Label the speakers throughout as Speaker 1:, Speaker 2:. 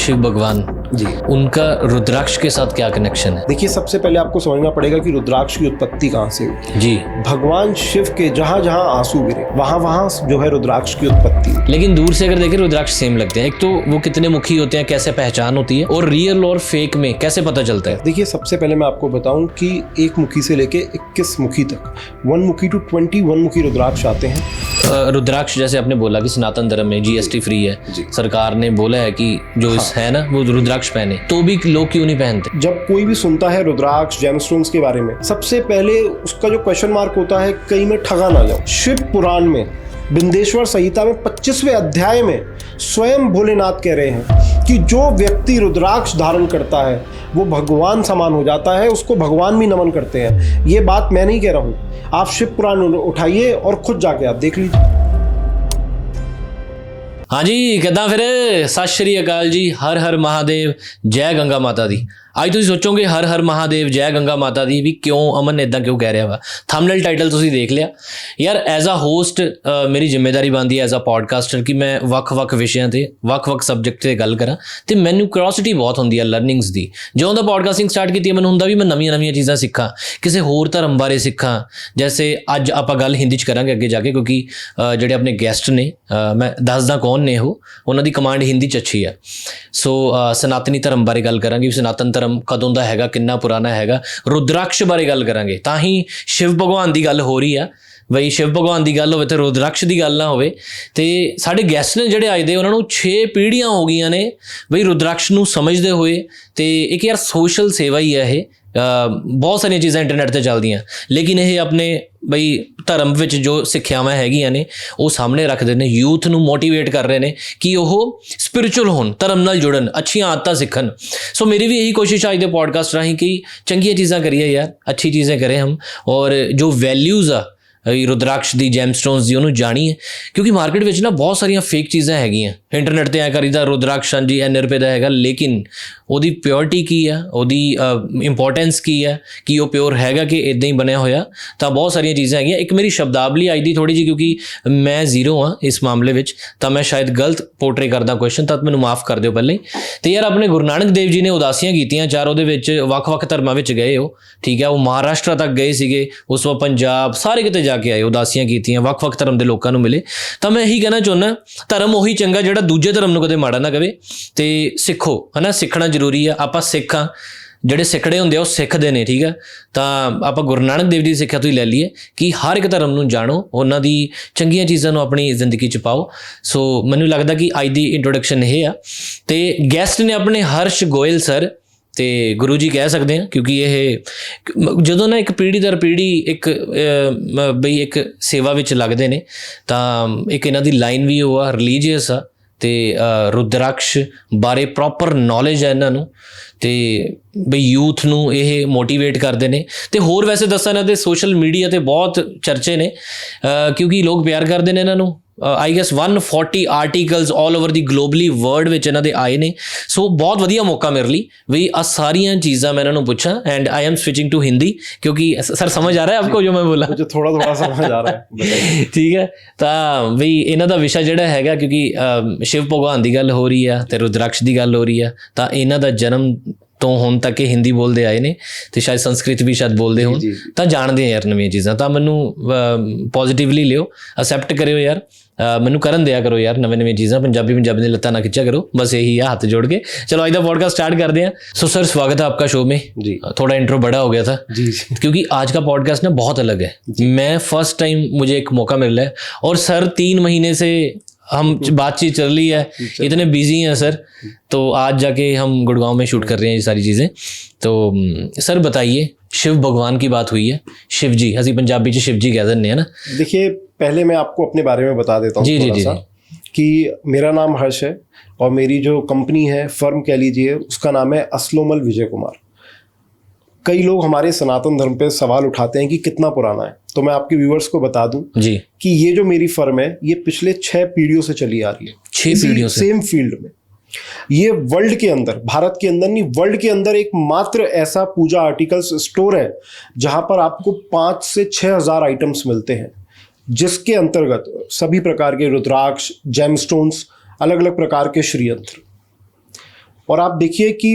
Speaker 1: शिव भगवान
Speaker 2: जी,
Speaker 1: उनका रुद्राक्ष के साथ क्या कनेक्शन है?
Speaker 2: देखिए सबसे पहले आपको समझना पड़ेगा कि रुद्राक्ष की उत्पत्ति कहाँ से हुई।
Speaker 1: जी,
Speaker 2: भगवान शिव के जहाँ जहाँ आंसू गिरे वहाँ वहाँ जो है रुद्राक्ष की उत्पत्ति हुई।
Speaker 1: लेकिन दूर से अगर देखें रुद्राक्ष सेम लगते हैं। एक तो वो कितने मुखी होते हैं, कैसे पहचान होती है, और रियल और फेक में कैसे पता चलता है?
Speaker 2: देखिए सबसे पहले मैं आपको बताऊं कि एक मुखी से लेके 21 मुखी तक 1 मुखी टू 21 मुखी रुद्राक्ष आते हैं।
Speaker 1: रुद्राक्ष जैसे आपने बोला कि सनातन धर्म में जीएसटी फ्री है, सरकार ने बोला है कि जो इस है ना वो रुद्राक्ष पहने, तो भी लोग क्यों नहीं पहनते?
Speaker 2: जब कोई भी सुनता है रुद्राक्ष जेमस्टोन्स के बारे में, सबसे पहले उसका जो क्वेश्चन मार्क होता है कहीं मैं ठगा ना जाऊं। शिव पुराण में बिंदेश्वर संहिता में 25वें अध्याय में स्वयं भोलेनाथ कह रहे हैं कि जो व्यक्ति रुद्राक्ष धारण करता है वो भगवान समान हो जाता है, उसको भगवान भी नमन करते हैं। ये बात मैं नहीं कह रहा हूँ, आप शिव पुराण उठाइए और खुद जाके आप देख लीजिए।
Speaker 1: हाँ जी, किद्दां फिर सत श्री अकाल जी, हर हर महादेव, जय गंगा माता दी। ਅੱਜ ਤੁਸੀਂ ਸੋਚੋਗੇ ਹਰ ਹਰ ਮਹਾਦੇਵ ਜੈ ਗੰਗਾ ਮਾਤਾ ਦੀ ਵੀ ਕਿਉਂ ਅਮਨ ਇਦਾਂ ਕਿਉਂ ਕਹਿ ਰਿਹਾ ਵਾ। ਥੰਬਨੇਲ ਟਾਈਟਲ ਤੁਸੀਂ ਦੇਖ ਲਿਆ ਯਾਰ। ਐਜ਼ ਅ ਹੋਸਟ ਮੇਰੀ ਜ਼ਿੰਮੇਵਾਰੀ ਬਣਦੀ ਹੈ ਐਜ਼ ਅ ਪੋਡਕਾਸਟਰ ਕਿ ਮੈਂ ਵੱਖ-ਵੱਖ ਵਿਸ਼ਿਆਂ ਤੇ ਵੱਖ-ਵੱਖ ਸਬਜੈਕਟ ਤੇ ਗੱਲ ਕਰਾਂ, ਤੇ ਮੈਨੂੰ ਕਿਉਰਿਓਸਿਟੀ ਬਹੁਤ ਹੁੰਦੀ ਹੈ ਲਰਨਿੰਗਸ ਦੀ। ਜਦੋਂ ਦਾ ਪੋਡਕਾਸਟਿੰਗ ਸਟਾਰਟ ਕੀਤੀ ਮੈਨੂੰ ਹੁੰਦਾ ਵੀ ਮੈਂ ਨਵੀਆਂ ਚੀਜ਼ਾਂ ਸਿੱਖਾਂ, ਕਿਸੇ ਹੋਰ ਧਰਮ ਬਾਰੇ ਸਿੱਖਾਂ। ਜੈਸੇ ਅੱਜ ਆਪਾਂ ਗੱਲ ਹਿੰਦੀ 'ਚ ਕਰਾਂਗੇ ਅੱਗੇ ਜਾ ਕੇ, ਕਿਉਂਕਿ ਜਿਹੜੇ ਆਪਣੇ ਗੈਸਟ ਨੇ ਮੈਂ ਦੱਸਦਾ ਕੌਣ ਨੇ ਉਹ, ਉਹਨਾਂ ਦੀ ਕਮਾਂਡ ਹਿੰਦੀ 'ਚ ਅੱਛੀ ਆ। ਸੋ ਸਨਾਤਨੀ ਧਰਮ ਬਾਰੇ ਗੱਲ ਕਰਾਂਗੇ ਵੀ ਸਨਾਤਨ ਧਰਮ ਕਦੋਂ ਦਾ ਹੈਗਾ, ਕਿੰਨਾ ਪੁਰਾਣਾ ਹੈਗਾ। ਰੁਦਰਾਕਸ਼ ਬਾਰੇ ਗੱਲ ਕਰਾਂਗੇ, ਤਾਂ ਹੀ ਸ਼ਿਵ ਭਗਵਾਨ ਦੀ ਗੱਲ ਹੋ ਰਹੀ ਆ ਬਈ। ਸ਼ਿਵ ਭਗਵਾਨ ਦੀ ਗੱਲ ਹੋਵੇ ਤੇ ਰੁਦਰਾਕਸ਼ ਦੀ ਗੱਲ ਨਾ ਹੋਵੇ। ਤੇ ਸਾਡੇ ਗੈਸਟ ਨੇ ਜਿਹੜੇ ਅੱਜ ਦੇ, ਉਹਨਾਂ ਨੂੰ 6 ਪੀੜ੍ਹੀਆਂ ਹੋ ਗਈਆਂ ਨੇ ਬਈ ਰੁਦਰਾਕਸ਼ ਨੂੰ ਸਮਝਦੇ ਹੋਏ। ਤੇ ਇੱਕ ਯਾਰ ਸੋਸ਼ਲ ਸੇਵਾ ਹੀ ਹੈ ਇਹ। ਬਹੁਤ ਸਾਰੀਆਂ ਚੀਜ਼ਾਂ ਇੰਟਰਨੈਟ 'ਤੇ ਚੱਲਦੀਆਂ, ਲੇਕਿਨ ਇਹ ਆਪਣੇ ਬਈ ਧਰਮ ਵਿੱਚ ਜੋ ਸਿੱਖਿਆਵਾਂ ਹੈਗੀਆਂ ਨੇ ਉਹ ਸਾਹਮਣੇ ਰੱਖਦੇ ਨੇ, ਯੂਥ ਨੂੰ ਮੋਟੀਵੇਟ ਕਰ ਰਹੇ ਨੇ ਕਿ ਉਹ ਸਪਿਰਿਚੁਅਲ ਹੋਣ, ਧਰਮ ਨਾਲ ਜੁੜਨ, ਅੱਛੀਆਂ ਆਦਤਾਂ ਸਿੱਖਣ। ਸੋ ਮੇਰੀ ਵੀ ਇਹੀ ਕੋਸ਼ਿਸ਼ ਅੱਜ ਦੇ ਪੋਡਕਾਸਟ ਰਾਹੀਂ ਕਿ ਚੰਗੀਆਂ ਚੀਜ਼ਾਂ ਕਰੀਏ ਯਾਰ, ਅੱਛੀ ਚੀਜ਼ਾਂ ਕਰੇ ਹਮ, ਔਰ ਜੋ ਵੈਲਿਊਜ਼ ਆ ਰੁਦਰਾਕਸ਼ ਦੀ, ਜੈਮਸਟੋਨਸ ਦੀ, ਉਹਨੂੰ ਜਾਣੀਏ। ਕਿਉਂਕਿ ਮਾਰਕੀਟ ਵਿੱਚ ਨਾ ਬਹੁਤ ਸਾਰੀਆਂ ਫੇਕ ਚੀਜ਼ਾਂ ਹੈਗੀਆਂ। ਇੰਟਰਨੈਟ 'ਤੇ ਐਂ ਕਰੀਦਾ ਰੁਦਰਾਕਸ਼ ਹਾਂਜੀ ਇੰਨੇ ਰੁਪਏ ਦਾ ਹੈਗਾ, ਲੇਕਿਨ ਉਹਦੀ ਪਿਓਰਿਟੀ ਕੀ ਆ, ਉਹਦੀ ਇੰਪੋਰਟੈਂਸ ਕੀ ਆ, ਕਿ ਉਹ ਪਿਓਰ ਹੈਗਾ ਕਿ ਇੱਦਾਂ ਹੀ ਬਣਿਆ ਹੋਇਆ। ਤਾਂ ਬਹੁਤ ਸਾਰੀਆਂ ਚੀਜ਼ਾਂ ਹੈਗੀਆਂ। ਇੱਕ ਮੇਰੀ ਸ਼ਬਦਾਵਲੀ ਅੱਜ ਦੀ ਥੋੜ੍ਹੀ ਜਿਹੀ, ਕਿਉਂਕਿ ਮੈਂ ਜ਼ੀਰੋ ਹਾਂ ਇਸ ਮਾਮਲੇ ਵਿੱਚ, ਤਾਂ ਮੈਂ ਸ਼ਾਇਦ ਗਲਤ ਪੋਰਟਰੇ ਕਰਦਾ ਕੁਐਸਚਨ, ਤਾਂ ਮੈਨੂੰ ਮਾਫ ਕਰ ਦਿਓ ਪਹਿਲਾਂ ਹੀ। ਅਤੇ ਯਾਰ ਆਪਣੇ ਗੁਰੂ ਨਾਨਕ ਦੇਵ ਜੀ ਨੇ ਉਦਾਸੀਆਂ ਕੀਤੀਆਂ 4, ਉਹਦੇ ਵਿੱਚ ਵੱਖ-ਵੱਖ ਧਰਮਾਂ ਵਿੱਚ ਗਏ ਉਹ, ਠੀਕ ਹੈ। ਉਹ ਮਹਾਰਾਸ਼ਟਰ ਤੱਕ ਗਏ ਸੀਗੇ, ਉਸ ਤੋਂ ਪੰਜਾਬ, ਸਾਰੇ ਕਿਤੇ ਜਾ ਕੇ ਆਏ, ਉਦਾਸੀਆਂ ਕੀਤੀਆਂ, ਵੱਖ-ਵੱਖ ਧਰਮ ਦੇ ਲੋਕਾਂ ਨੂੰ ਮਿਲੇ। ਤਾਂ ਮੈਂ ਇਹੀ ਕਹਿਣਾ ਚਾਹੁੰਦਾ, ਧਰਮ ਉਹੀ ਚੰਗਾ ਜਿਹੜਾ ਦੂਜੇ ਧਰਮ ਨੂੰ ਕਦੇ ਮਾੜਾ ਨਾ ਕਵੇ। ਤੇ ਸਿੱਖੋ, ਹੈ ਨਾ, ਸਿੱਖਣਾ ਜ਼ਰੂਰੀ ਆ। ਆਪਾਂ ਸਿੱਖ ਹਾਂ, ਜਿਹੜੇ ਸਿੱਖੜੇ ਹੁੰਦੇ ਆ ਉਹ ਸਿੱਖਦੇ ਨੇ, ਠੀਕ ਹੈ। ਤਾਂ ਆਪਾਂ ਗੁਰੂ ਨਾਨਕ ਦੇਵ ਦੀ ਸਿੱਖਿਆ ਤੋਂ ਹੀ ਲੈ ਲਈਏ ਕਿ ਹਰ ਇੱਕ ਧਰਮ ਨੂੰ ਜਾਣੋ, ਉਹਨਾਂ ਦੀ ਚੰਗੀਆਂ ਚੀਜ਼ਾਂ ਨੂੰ ਆਪਣੀ ਜ਼ਿੰਦਗੀ 'ਚ ਪਾਓ। ਸੋ ਮੈਨੂੰ ਲੱਗਦਾ ਕਿ ਅੱਜ ਦੀ ਇੰਟਰੋਡਕਸ਼ਨ ਇਹ ਆ। ਤੇ ਗੈਸਟ ਨੇ ਆਪਣੇ ਹਰਸ਼ ਗੋਇਲ ਸਰ, ਤੇ ਗੁਰੂ ਜੀ ਕਹਿ ਸਕਦੇ ਹਾਂ, ਕਿਉਂਕਿ ਇਹ ਜਦੋਂ ਨਾ ਇੱਕ ਪੀੜ੍ਹੀ ਦਰ ਪੀੜ੍ਹੀ ਇੱਕ ਸੇਵਾ ਵਿੱਚ ਲੱਗਦੇ ਨੇ, ਤਾਂ ਇੱਕ ਇਹਨਾਂ ਦੀ ਲਾਈਨ ਵੀ ਉਹ ਆ, ਰਿਲੀਜੀਅਸ ਆ, ਤੇ ਰੁਦਰਾਕਸ਼ ਬਾਰੇ ਪ੍ਰੋਪਰ ਨੌਲੇਜ ਹੈ ਇਹਨਾਂ ਨੂੰ, ਤੇ ਬਈ ਯੂਥ ਨੂੰ ਇਹ ਮੋਟੀਵੇਟ ਕਰਦੇ ਨੇ। ਤੇ ਹੋਰ ਵੈਸੇ ਦੱਸਾਂ ਇਹਨਾਂ ਦੇ ਸੋਸ਼ਲ ਮੀਡੀਆ 'ਤੇ ਬਹੁਤ ਚਰਚੇ ਨੇ, ਕਿਉਂਕਿ ਲੋਕ ਪਿਆਰ ਕਰਦੇ ਨੇ ਇਹਨਾਂ ਨੂੰ। I guess 140 articles all over the globally world ਵਿੱਚ ਇਹਨਾਂ ਦੇ ਆਏ ਨੇ। ਸੋ ਬਹੁਤ ਵਧੀਆ ਮੌਕਾ ਮੇਰੇ ਲਈ ਵੀ ਆ ਸਾਰੀਆਂ ਚੀਜ਼ਾਂ ਮੈਂ ਇਹਨਾਂ ਨੂੰ ਪੁੱਛਾਂ। And I am switching to Hindi, ਕਿਉਂਕਿ ਸਰ ਸਮਝ ਆ ਰਿਹਾ ਹੈ ਆਪਕੋ ਜੋ ਮੈਂ ਬੋਲਾ?
Speaker 2: मुझे थोड़ा समझ आ रहा है।
Speaker 1: ਠੀਕ ਹੈ। ਤਾਂ ਵੀ ਇਹਨਾਂ ਦਾ ਵਿਸ਼ਾ ਜਿਹੜਾ ਹੈਗਾ, ਕਿਉਂਕਿ ਸ਼ਿਵ ਭਗਵਾਨ ਦੀ ਗੱਲ ਹੋ ਰਹੀ ਆ ਤੇ ਰੁਦਰਾਕਸ਼ ਦੀ ਗੱਲ ਹੋ ਰਹੀ ਆ, ਤਾਂ ਇਹਨਾਂ ਦਾ ਜਨਮ ਤੋਂ ਹੁਣ ਤੱਕ ਇਹ ਹਿੰਦੀ ਬੋਲਦੇ ਆਏ ਨੇ, ਤੇ ਸ਼ਾਇਦ ਸੰਸਕ੍ਰਿਤ ਵੀ ਸ਼ਾਇਦ ਬੋਲਦੇ ਹੋਣ, ਤਾਂ ਜਾਣਦੇ ਆ ਯਾਰ ਨਵੀਆਂ ਚੀਜ਼ਾਂ। ਤਾਂ ਮੈਨੂੰ ਪੋਜ਼ੀਟਿਵਲੀ ਲਿਓ, ਅਸੈਪਟ ਕਰਿਓ ਯਾਰ, ਮੈਨੂੰ ਕਰਨ ਦਿਆ ਕਰੋ ਯਾਰ ਨਵੇਂ ਚੀਜ਼ਾਂ। ਪੰਜਾਬੀ ਦੀਆਂ ਲੱਤਾਂ ਨਾ ਖਿੱਚਿਆ ਕਰੋ, ਬਸ ਇਹੀ ਆ, ਹੱਥ जोड़ के। चलो आज का पॉडकास्ट स्टार्ट करते हैं। सो सर स्वागत है आपका शो में जी। थोड़ा इंट्रो बड़ा हो गया था जी, क्योंकि आज का पॉडकास्ट ना बहुत अलग है। मैं फर्स्ट टाइम, मुझे एक मौका मिल रहा है, और सर 3 महीने से हम बातचीत चल रही है, इतने बिजी हैं सर, तो आज जाके हम गुड़गांव में शूट कर रहे हैं ये सारी चीज़ें। तो सर बताइए, शिव भगवान की बात हुई है, शिव जी ਅਸੀਂ ਪੰਜਾਬੀ 'ਚ शिव जी कह देते हैं ना।
Speaker 2: देखिए पहले मैं आपको अपने बारे में बता देता हूँ थोड़ा सा कि मेरा नाम हर्ष है, और मेरी जो कंपनी है, फर्म कह लीजिए, उसका नाम है असलोमल विजय कुमार। कई लोग हमारे सनातन धर्म पे सवाल उठाते हैं कि कितना पुराना है, तो मैं आपके व्यूअर्स को बता दूं जी कि ये जो मेरी फर्म है ये पिछले 6 पीढ़ियों से चली आ रही है, 6 पीढ़ियों से, सेम फील्ड में। ये वर्ल्ड के अंदर, भारत के अंदर नहीं, वर्ल्ड के अंदर एकमात्र ऐसा पूजा आर्टिकल्स स्टोर है जहां पर आपको 5 से 6 हज़ार आइटम्स मिलते हैं, जिसके अंतर्गत सभी प्रकार के रुद्राक्ष, जेमस्टोन्स, अलग अलग प्रकार के श्रीयंत्र। और आप देखिए कि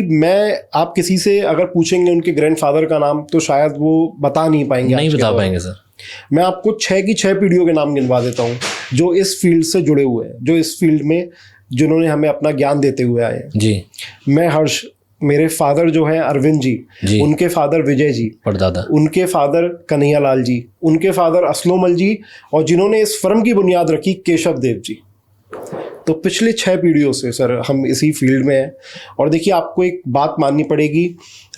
Speaker 2: आप किसी से अगर पूछेंगे उनके ग्रैंडफादर का नाम तो शायद वो बता नहीं पाएंगे।
Speaker 1: नहीं बता पाएंगे सर।
Speaker 2: मैं आपको 6 की 6 पीढ़ियों के नाम गिनवा देता हूँ जो इस फील्ड से जुड़े हुए हैं, जो इस फील्ड में जिन्होंने हमें अपना ज्ञान देते हुए आए हैं
Speaker 1: जी।
Speaker 2: मैं हर्ष, मेरे फादर जो हैं अरविंद जी, उनके फादर विजय जी,
Speaker 1: परदादा,
Speaker 2: उनके फादर कन्हैया लाल जी, उनके फादर असलोमल जी, और जिन्होंने इस फर्म की बुनियाद रखी केशव देव जी। तो पिछले 6 पीढ़ियों से सर हम इसी फील्ड में हैं। और देखिए आपको एक बात माननी पड़ेगी,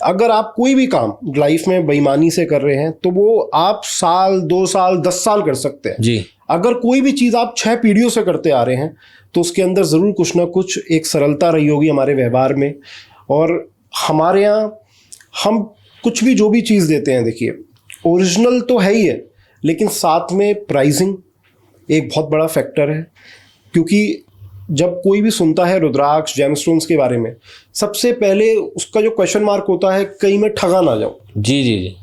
Speaker 2: अगर आप कोई भी काम लाइफ में बेईमानी से कर रहे हैं तो वो आप साल 2 साल 10 साल कर सकते हैं
Speaker 1: जी। अगर
Speaker 2: कोई भी चीज़ आप 6 पीढ़ियों से करते आ रहे हैं तो उसके अंदर ज़रूर कुछ ना कुछ एक सरलता रही होगी हमारे व्यवहार में। और हमारे यहाँ हम कुछ भी जो भी चीज़ देते हैं, देखिए ओरिजिनल तो है ही है, लेकिन साथ में प्राइसिंग एक बहुत बड़ा फैक्टर है। क्योंकि जब कोई भी सुनता है रुद्राक्ष जेमस्टोन्स के बारे में, सबसे पहले उसका जो क्वेश्चन मार्क होता है कहीं मैं ठगा ना जाऊं।
Speaker 1: जी जी जी।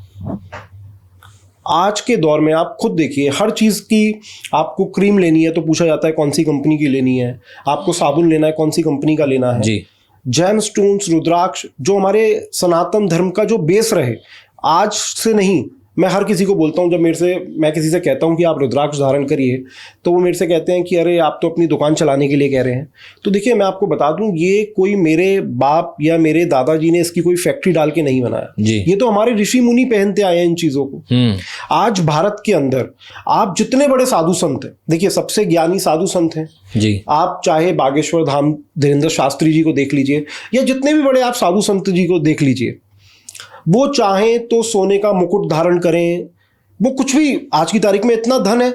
Speaker 2: आज के दौर में आप खुद देखिए, हर चीज़ की, आपको क्रीम लेनी है तो पूछा जाता है कौन सी कंपनी की लेनी है, आपको साबुन लेना है कौन सी कंपनी का लेना है
Speaker 1: जी।
Speaker 2: जेमस्टोन्स रुद्राक्ष जो हमारे सनातन धर्म का जो बेस रहे, आज से नहीं, मैं हर किसी को बोलता हूँ, जब मैं किसी से कहता हूँ कि आप रुद्राक्ष धारण करिए तो वो मेरे से कहते हैं कि अरे आप तो अपनी दुकान चलाने के लिए कह रहे हैं। तो देखिए मैं आपको बता दूं, ये कोई मेरे बाप या मेरे दादाजी ने इसकी कोई फैक्ट्री डाल के नहीं बनाया
Speaker 1: जी।
Speaker 2: ये तो हमारे ऋषि मुनि पहनते आए हैं इन चीज़ों को। आज भारत के अंदर आप जितने बड़े साधु संत हैं, देखिए सबसे ज्ञानी साधु संत हैं
Speaker 1: जी।
Speaker 2: आप चाहे बागेश्वर धाम धीरेन्द्र शास्त्री जी को देख लीजिए या जितने भी बड़े आप साधु संत जी को देख लीजिए, वो चाहें तो सोने का मुकुट धारण करें, वो कुछ भी, आज की तारीख में इतना धन है,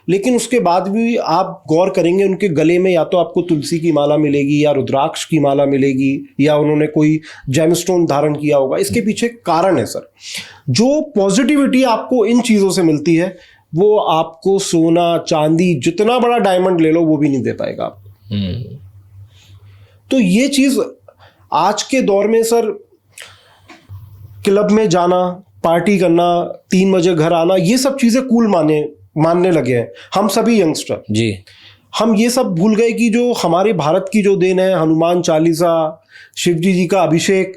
Speaker 2: लेकिन उसके बाद भी आप गौर करेंगे उनके गले में या तो आपको तुलसी की माला मिलेगी या रुद्राक्ष की माला मिलेगी या उन्होंने कोई जेमस्टोन धारण किया होगा। इसके पीछे कारण है सर, जो पॉजिटिविटी आपको इन चीज़ों से मिलती है वो आपको सोना चांदी जितना बड़ा डायमंड ले लो वो भी नहीं दे पाएगा आपको। तो ये चीज़ आज के दौर में सर, क्लब में जाना, पार्टी करना, 3 बजे घर आना, ये सब चीज़ें कूल मानने लगे हैं हम सभी यंगस्टर जी। हम ये सब भूल गए कि जो हमारे भारत की जो देन है, हनुमान चालीसा, शिव जी का अभिषेक,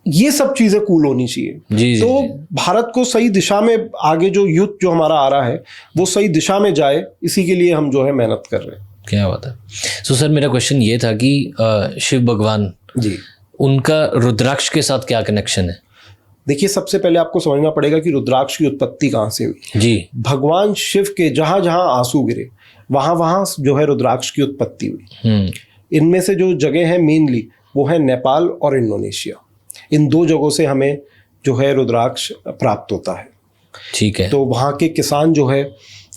Speaker 2: ये सब चीज़ें कूल होनी चाहिए जी। तो भारत को सही दिशा में आगे जो यूथ जो हमारा आ रहा है वो सही दिशा में जाए, इसी के लिए हम जो है मेहनत कर रहे हैं।
Speaker 1: क्या बात है। सो सर मेरा क्वेश्चन ये था कि शिव भगवान जी, उनका रुद्राक्ष के साथ क्या कनेक्शन है?
Speaker 2: देखिए सबसे पहले आपको समझना पड़ेगा कि रुद्राक्ष की उत्पत्ति कहाँ से हुई जी। भगवान शिव के जहाँ जहाँ आंसू गिरे वहाँ वहाँ जो है रुद्राक्ष की उत्पत्ति हुई। इनमें से जो जगह है मेनली वो है नेपाल और इंडोनेशिया। इन 2 जगहों से हमें जो है रुद्राक्ष प्राप्त होता है। ठीक है। तो वहाँ के किसान जो है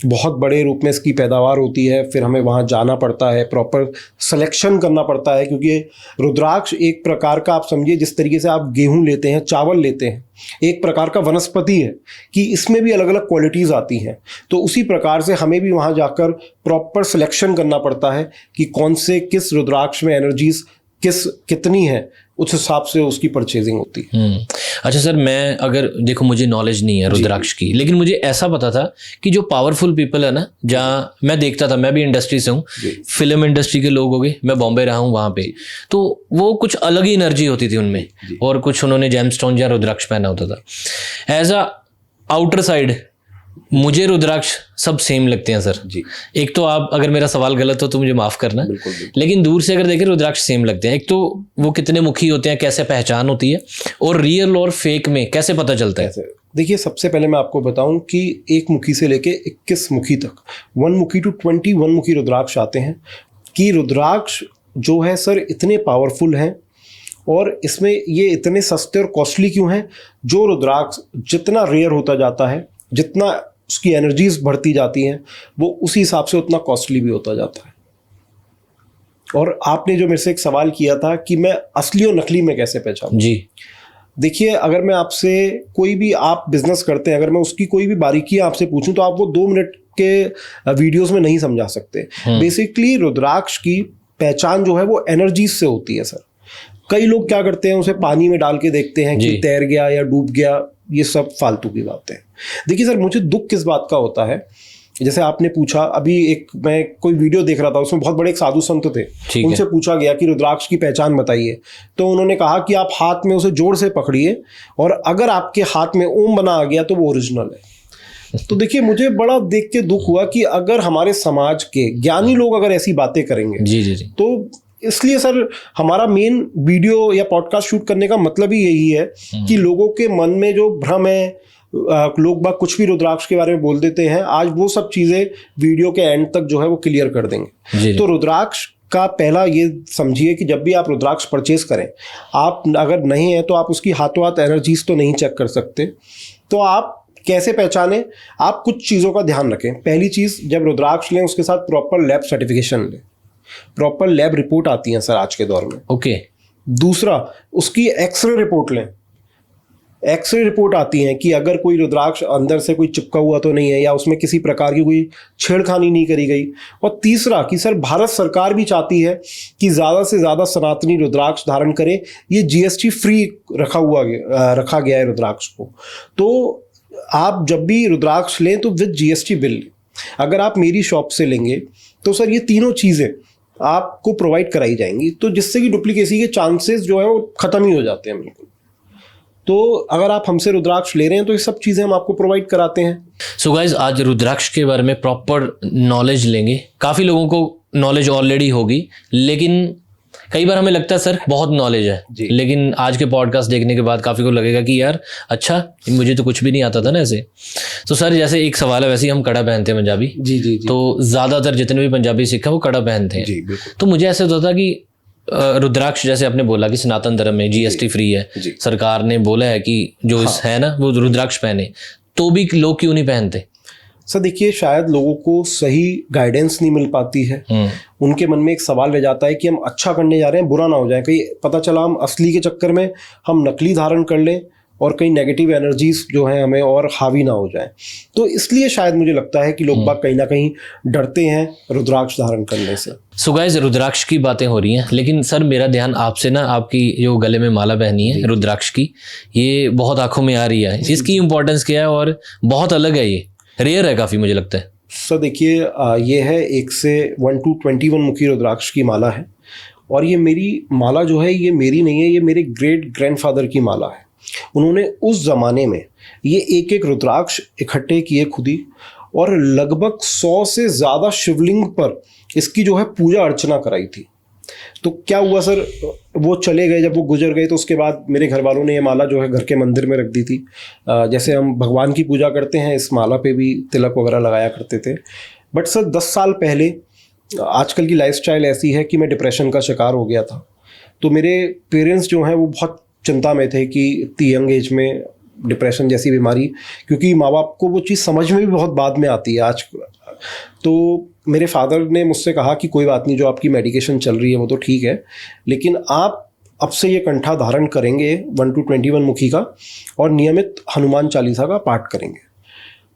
Speaker 2: बहुत बड़े रूप में इसकी पैदावार होती है, फिर हमें वहाँ जाना पड़ता है, प्रॉपर सिलेक्शन करना पड़ता है, क्योंकि रुद्राक्ष एक प्रकार का, आप समझिए जिस तरीके से आप गेहूं लेते हैं, चावल लेते हैं, एक प्रकार का वनस्पति है कि इसमें भी अलग अलग क्वालिटीज़ आती हैं। तो उसी प्रकार से हमें भी वहाँ जाकर प्रॉपर सिलेक्शन करना पड़ता है कि कौन से किस रुद्राक्ष में एनर्जीज कितनी है, उस हिसाब से उसकी परचेजिंग होती है।
Speaker 1: अच्छा सर, मैं अगर देखो मुझे नॉलेज नहीं है रुद्राक्ष की, लेकिन मुझे ऐसा पता था कि जो पावरफुल पीपल है ना, जहाँ मैं देखता था, मैं भी इंडस्ट्री से हूँ, फिल्म इंडस्ट्री के लोग हो गए, मैं बॉम्बे रहा हूँ वहाँ पे, तो वो कुछ अलग ही एनर्जी होती थी उनमें, और कुछ उन्होंने जेमस्टोन या रुद्राक्ष पहना होता था। एज अ आउटर साइड मुझे रुद्राक्ष सब सेम लगते हैं सर जी। एक तो आप, अगर मेरा सवाल गलत हो तो मुझे माफ करना, लेकिन दूर से अगर देखें रुद्राक्ष सेम लगते हैं। एक तो वो कितने मुखी होते हैं, कैसे पहचान होती है, और रियल और फेक में कैसे पता चलता है?
Speaker 2: देखिए सबसे पहले मैं आपको बताऊं कि 1 मुखी से लेके 21 मुखी तक, 1 मुखी टू 21 मुखी रुद्राक्ष आते हैं। कि रुद्राक्ष जो है सर इतने पावरफुल हैं और इसमें ये इतने सस्ते और कॉस्टली क्यों हैं? जो रुद्राक्ष जितना रेयर होता जाता है, जितना उसकी एनर्जीज बढ़ती जाती हैं, वो उसी हिसाब से उतना कॉस्टली भी होता जाता है। और आपने जो मेरे से एक सवाल किया था कि मैं असली और नकली में कैसे पहचानूं जी। देखिए अगर मैं आपसे कोई भी, आप बिजनेस करते हैं, अगर मैं उसकी कोई भी बारीकी आपसे पूछूं तो आप वो 2 मिनट के वीडियोस में नहीं समझा सकते। बेसिकली रुद्राक्ष की पहचान जो है वो एनर्जीज से होती है सर। कई लोग क्या करते हैं, उसे पानी में डाल के देखते हैं कि तैर गया या डूब गया, ये सब फालतू की बातें हैं। देखिए सर, मुझे दुख किस बात का होता है जैसे आपने पूछा अभी, मैं कोई वीडियो देख रहा था, उसमें बहुत बड़े एक साधु संत थे, उनसे पूछा गया कि रुद्राक्ष की पहचान बताइए, तो उन्होंने कहा कि आप हाथ में उसे जोर से पकड़िए और अगर आपके हाथ में ओम बना आ गया तो वो ओरिजिनल है। तो देखिए, मुझे बड़ा देख के दुख हुआ कि अगर हमारे समाज के ज्ञानी लोग अगर ऐसी बातें करेंगे, जी, तो इसलिए सर हमारा मेन वीडियो या पॉडकास्ट शूट करने का मतलब ही यही है कि लोगों के मन में जो भ्रम है, लोग बाग कुछ भी रुद्राक्ष के बारे में बोल देते हैं, आज वो सब चीजें वीडियो के एंड तक जो है वो क्लियर कर देंगे। तो रुद्राक्ष का पहला ये समझिए कि जब भी आप रुद्राक्ष परचेज करें, आप अगर नहीं है तो आप उसकी हाथों हाथ एनर्जीज तो नहीं चेक कर सकते। तो आप कैसे पहचानें? आप कुछ चीज़ों का ध्यान रखें। पहली चीज़, जब रुद्राक्ष लें उसके साथ प्रॉपर लैब सर्टिफिकेशन लें, प्रॉपर लैब रिपोर्ट आती है सर आज के दौर में। ओके। दूसरा, उसकी एक्सरे रिपोर्ट लें। एक्सरे रिपोर्ट आती हैं कि अगर कोई रुद्राक्ष अंदर से कोई चिपका हुआ तो नहीं है या उसमें किसी प्रकार की कोई छेड़खानी नहीं करी गई। और तीसरा कि सर भारत सरकार भी चाहती है कि ज़्यादा से ज़्यादा सनातनी रुद्राक्ष धारण करें। ये जीएसटी फ्री रखा गया है रुद्राक्ष को। तो आप जब भी रुद्राक्ष लें तो विद जीएसटी बिल लें। अगर आप मेरी शॉप से लेंगे तो सर ये तीनों चीज़ें आपको प्रोवाइड कराई जाएंगी, तो जिससे कि डुप्लीकेसी के चांसेस जो है वो ख़त्म ही हो जाते हैं बिल्कुल। तो अगर आप हमसे रुद्राक्ष ले रहे हैं तो ये सब चीज़ें हम आपको प्रोवाइड कराते हैं।
Speaker 1: सो गाइज, आज रुद्राक्ष के बारे में प्रॉपर नॉलेज लेंगे। काफ़ी लोगों को नॉलेज ऑलरेडी होगी, लेकिन कई बार हमें लगता है सर बहुत नॉलेज है, लेकिन आज के पॉडकास्ट देखने के बाद काफ़ी को लगेगा कि यार अच्छा, मुझे तो कुछ भी नहीं आता था ना ऐसे। तो सर जैसे एक सवाल है, वैसे ही हम कड़ा पहनते हैं पंजाबी। जी। तो ज़्यादातर जितने भी पंजाबी सिख हैं वो कड़ा पहनते हैं। तो मुझे ऐसे होता था कि रुद्राक्ष, जैसे आपने बोला कि सनातन धर्म में जीएसटी फ्री है, सरकार ने बोला है कि जो इस है ना वो रुद्राक्ष पहने, तो भी लोग क्यों नहीं पहनते?
Speaker 2: सर देखिए, शायद लोगों को सही गाइडेंस नहीं मिल पाती है। उनके मन में एक सवाल रह जाता है कि हम अच्छा करने जा रहे हैं, बुरा ना हो जाए, कहीं पता चला हम असली के चक्कर में हम नकली धारण कर लें और कई नेगेटिव एनर्जीज जो हैं हमें और हावी ना हो जाए। तो इसलिए शायद मुझे लगता है कि लोग बाग कहीं ना कहीं डरते हैं रुद्राक्ष धारण करने से।
Speaker 1: सो गाइस, रुद्राक्ष की बातें हो रही हैं, लेकिन सर मेरा ध्यान आपसे ना, आपकी जो गले में माला पहनी है रुद्राक्ष की, ये बहुत आंखों में आ रही है। इसकी इम्पोर्टेंस क्या है और बहुत अलग है, ये रेयर है काफ़ी मुझे लगता है।
Speaker 2: सर देखिए, ये है 1 से 1 to 21 मुखी रुद्राक्ष की माला है। और ये मेरी माला जो है ये मेरी नहीं है, ये मेरे ग्रेट ग्रैंडफादर की माला है। उन्होंने उस ज़माने में ये एक एक रुद्राक्ष इकट्ठे किए खुद ही, और लगभग 100 से ज़्यादा शिवलिंग पर इसकी जो है पूजा अर्चना कराई थी। तो क्या हुआ सर, वो चले गए, जब वो गुजर गए तो उसके बाद मेरे घर वालों ने ये माला जो है घर के मंदिर में रख दी थी। जैसे हम भगवान की पूजा करते हैं, इस माला पे भी तिलक वगैरह लगाया करते थे। बट सर 10 साल पहले, आजकल की लाइफस्टाइल ऐसी है कि मैं डिप्रेशन का शिकार हो गया था। तो मेरे पेरेंट्स जो हैं वो बहुत चिंता में थे कि इतनी यंग एज में डिप्रेशन जैसी बीमारी, क्योंकि माँ बाप को वो चीज़ समझ में भी बहुत बाद में आती है आज। तो मेरे फादर ने मुझसे कहा कि कोई बात नहीं, जो आपकी मेडिकेशन चल रही है वो तो ठीक है, लेकिन आप अब से ये कंठा धारण करेंगे 1 to 21 मुखी का, और नियमित हनुमान चालीसा का पाठ करेंगे।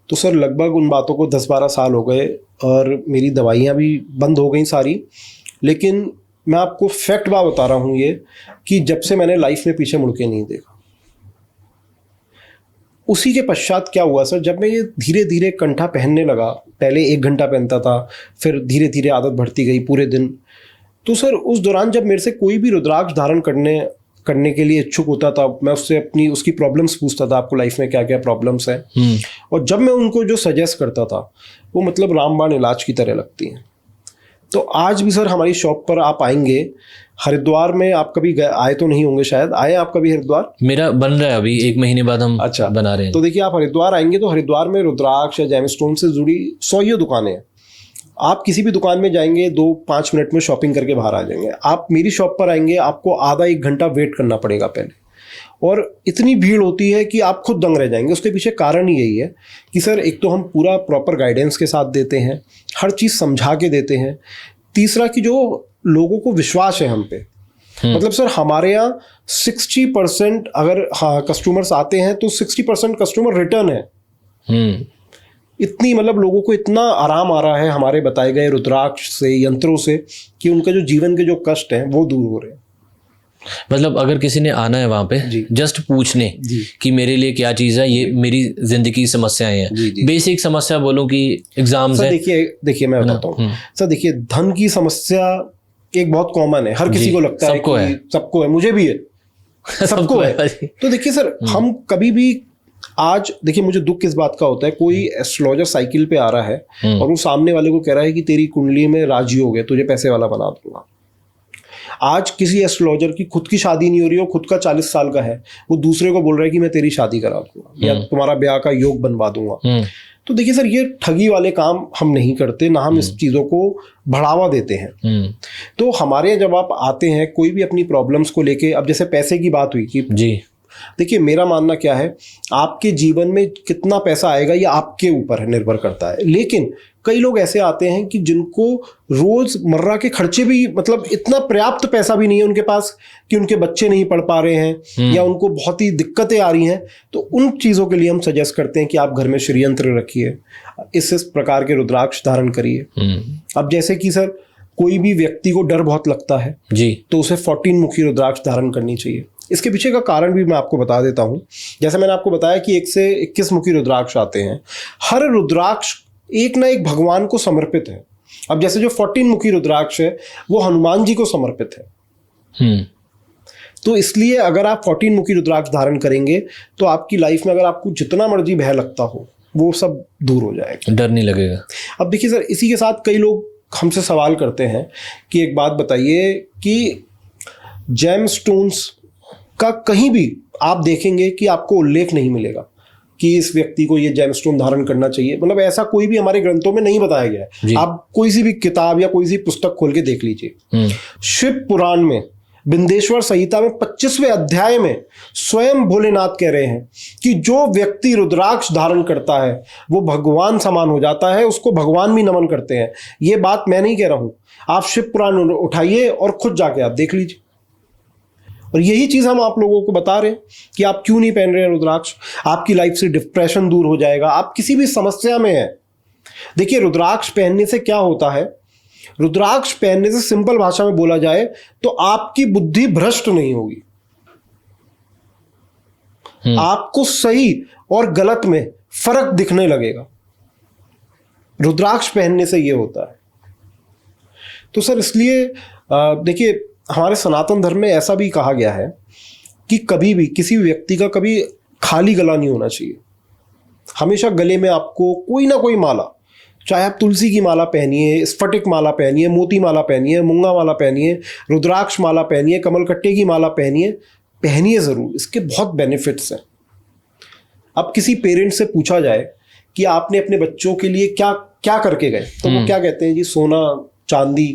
Speaker 2: तो सर लगभग उन बातों को 10-12 साल हो गए और मेरी दवाइयाँ भी बंद हो गई सारी। लेकिन मैं आपको फैक्ट बात बता रहा हूँ ये, कि जब से मैंने लाइफ में पीछे मुड़ के नहीं देखा। उसी के पश्चात क्या हुआ सर, जब मैं ये धीरे धीरे कंठा पहनने लगा, पहले 1 घंटा पहनता था, फिर धीरे धीरे आदत बढ़ती गई पूरे दिन। तो सर उस दौरान जब मेरे से कोई भी रुद्राक्ष धारण करने के लिए इच्छुक होता था, मैं उससे उसकी प्रॉब्लम्स पूछता था, आपको लाइफ में क्या क्या प्रॉब्लम्स हैं। और जब मैं उनको जो सजेस्ट करता था वो मतलब रामबाण इलाज की तरह लगती हैं। तो आज भी सर हमारी शॉप पर आप आएंगे, हरिद्वार में आप कभी आए तो नहीं होंगे, शायद आए आप कभी हरिद्वार?
Speaker 1: मेरा बन रहा है अभी, 1 महीने बाद हम बना रहे हैं।
Speaker 2: तो देखिए, आप हरिद्वार आएंगे तो हरिद्वार में रुद्राक्ष या जेमस्टोन से जुड़ी 100 दुकानें हैं। आप किसी भी दुकान में जाएंगे, 2-5 मिनट में शॉपिंग करके बाहर आ जाएंगे। आप मेरी शॉप पर आएंगे, आपको आधा 1 घंटा वेट करना पड़ेगा पहले, और इतनी भीड़ होती है कि आप खुद दंग रह जाएंगे। उसके पीछे कारण ही यही है कि सर एक तो हम पूरा प्रॉपर गाइडेंस के साथ देते हैं, हर चीज़ समझा के देते हैं। तीसरा कि जो लोगों को विश्वास है हम पे, मतलब सर हमारे यहाँ 60% अगर कस्टमर्स आते हैं तो 60% कस्टमर रिटर्न है। इतनी मतलब लोगों को इतना आराम आ रहा है हमारे बताए गए रुद्राक्ष से, यंत्रों से, कि उनका जो जीवन के जो कष्ट हैं वो दूर हो रहे हैं।
Speaker 1: मतलब अगर किसी ने आना है वहां पे जस्ट पूछने कि मेरे लिए क्या चीज़ है, ये मेरी जिंदगी की समस्याएं हैं, बेसिक समस्या बोलूं कि एग्जाम्स है।
Speaker 2: देखिए मैं बताता हूँ सर, देखिए धन की समस्या एक बहुत कॉमन है, हर किसी को लगता है कि सबको है, मुझे भी है, सबको है। तो देखिए सर, हम कभी भी आज देखिए, मुझे दुख किस बात का होता है, कोई एस्ट्रोलॉजर साइकिल पे आ रहा है और वो सामने वाले को कह रहा है कि तेरी कुंडली में राजयोग है, तुझे पैसे वाला बना दूंगा। आज किसी एस्ट्रोलॉजर की खुद की शादी नहीं हो रही हो, खुद का 40 साल का है, वो दूसरे को बोल रहा है कि मैं तेरी शादी करा दूंगा या तुम्हारा ब्याह का योग बनवा दूंगा। तो देखिए सर, ये ठगी वाले काम हम नहीं करते, ना हम इस चीज़ों को बढ़ावा देते हैं। तो हमारे यहाँ जब आप आते हैं कोई भी अपनी प्रॉब्लम्स को लेके, अब जैसे पैसे की बात हुई कि
Speaker 1: जी,
Speaker 2: देखिए मेरा मानना क्या है, आपके जीवन में कितना पैसा आएगा ये आपके ऊपर है, निर्भर करता है। लेकिन कई लोग ऐसे आते हैं कि जिनको रोजमर्रा के खर्चे भी, मतलब इतना पर्याप्त पैसा भी नहीं है उनके पास कि उनके बच्चे नहीं पढ़ पा रहे हैं या उनको बहुत ही दिक्कतें आ रही हैं। तो उन चीज़ों के लिए हम सजेस्ट करते हैं कि आप घर में श्रीयंत्र रखिए, इस प्रकार के रुद्राक्ष धारण करिए। अब जैसे कि सर, कोई भी व्यक्ति को डर बहुत लगता है जी, तो उसे 14 मुखी रुद्राक्ष धारण करनी चाहिए। इसके पीछे का कारण भी मैं आपको बता देता हूं। जैसे मैंने आपको बताया कि 1 से 21 मुखी रुद्राक्ष आते हैं, हर रुद्राक्ष एक ना एक भगवान को समर्पित है। अब जैसे जो 14 मुखी रुद्राक्ष है वो हनुमान जी को समर्पित है। तो इसलिए अगर आप 14 मुखी रुद्राक्ष धारण करेंगे तो आपकी लाइफ में अगर आपको जितना मर्जी भय लगता हो वो सब दूर हो जाएगा,
Speaker 1: डर नहीं लगेगा।
Speaker 2: अब देखिए सर, इसी के साथ कई लोग हमसे सवाल करते हैं कि एक बात बताइए कि जेम स्टोन्स का कहीं भी आप देखेंगे कि आपको उल्लेख नहीं मिलेगा कि इस व्यक्ति को ये जेमस्टोन धारण करना चाहिए, मतलब ऐसा कोई भी हमारे ग्रंथों में नहीं बताया गया है। आप कोई सी भी किताब या कोई सी पुस्तक खोल के देख लीजिए। शिव पुराण में बिंदेश्वर संहिता में 25वें अध्याय में स्वयं भोलेनाथ कह रहे हैं कि जो व्यक्ति रुद्राक्ष धारण करता है वो भगवान समान हो जाता है, उसको भगवान भी नमन करते हैं। ये बात मैं नहीं कह रहा हूं, आप शिव पुराण उठाइए और खुद जाके आप देख लीजिए। और यही चीज़ हम आप लोगों को बता रहे हैं कि आप क्यों नहीं पहन रहे हैं रुद्राक्ष, आपकी लाइफ से डिप्रेशन दूर हो जाएगा। आप किसी भी समस्या में हैं, देखिए रुद्राक्ष पहनने से क्या होता है, रुद्राक्ष पहनने से सिंपल भाषा में बोला जाए तो आपकी बुद्धि भ्रष्ट नहीं होगी, आपको सही और गलत में फर्क दिखने लगेगा। रुद्राक्ष पहनने से यह होता है। तो सर इसलिए देखिए, हमारे सनातन धर्म में ऐसा भी कहा गया है कि कभी भी किसी व्यक्ति का कभी खाली गला नहीं होना चाहिए। हमेशा गले में आपको कोई ना कोई माला, चाहे आप तुलसी की माला पहनिए, स्फटिक माला पहनिए, मोती माला पहनिए, मूंगा माला पहनिए, रुद्राक्ष माला पहनिए, कमलकट्टे की माला पहनिए ज़रूर। इसके बहुत बेनिफिट्स हैं। अब किसी पेरेंट्स से पूछा जाए कि आपने अपने बच्चों के लिए क्या क्या करके गए, तो वो क्या कहते हैं जी, सोना चांदी।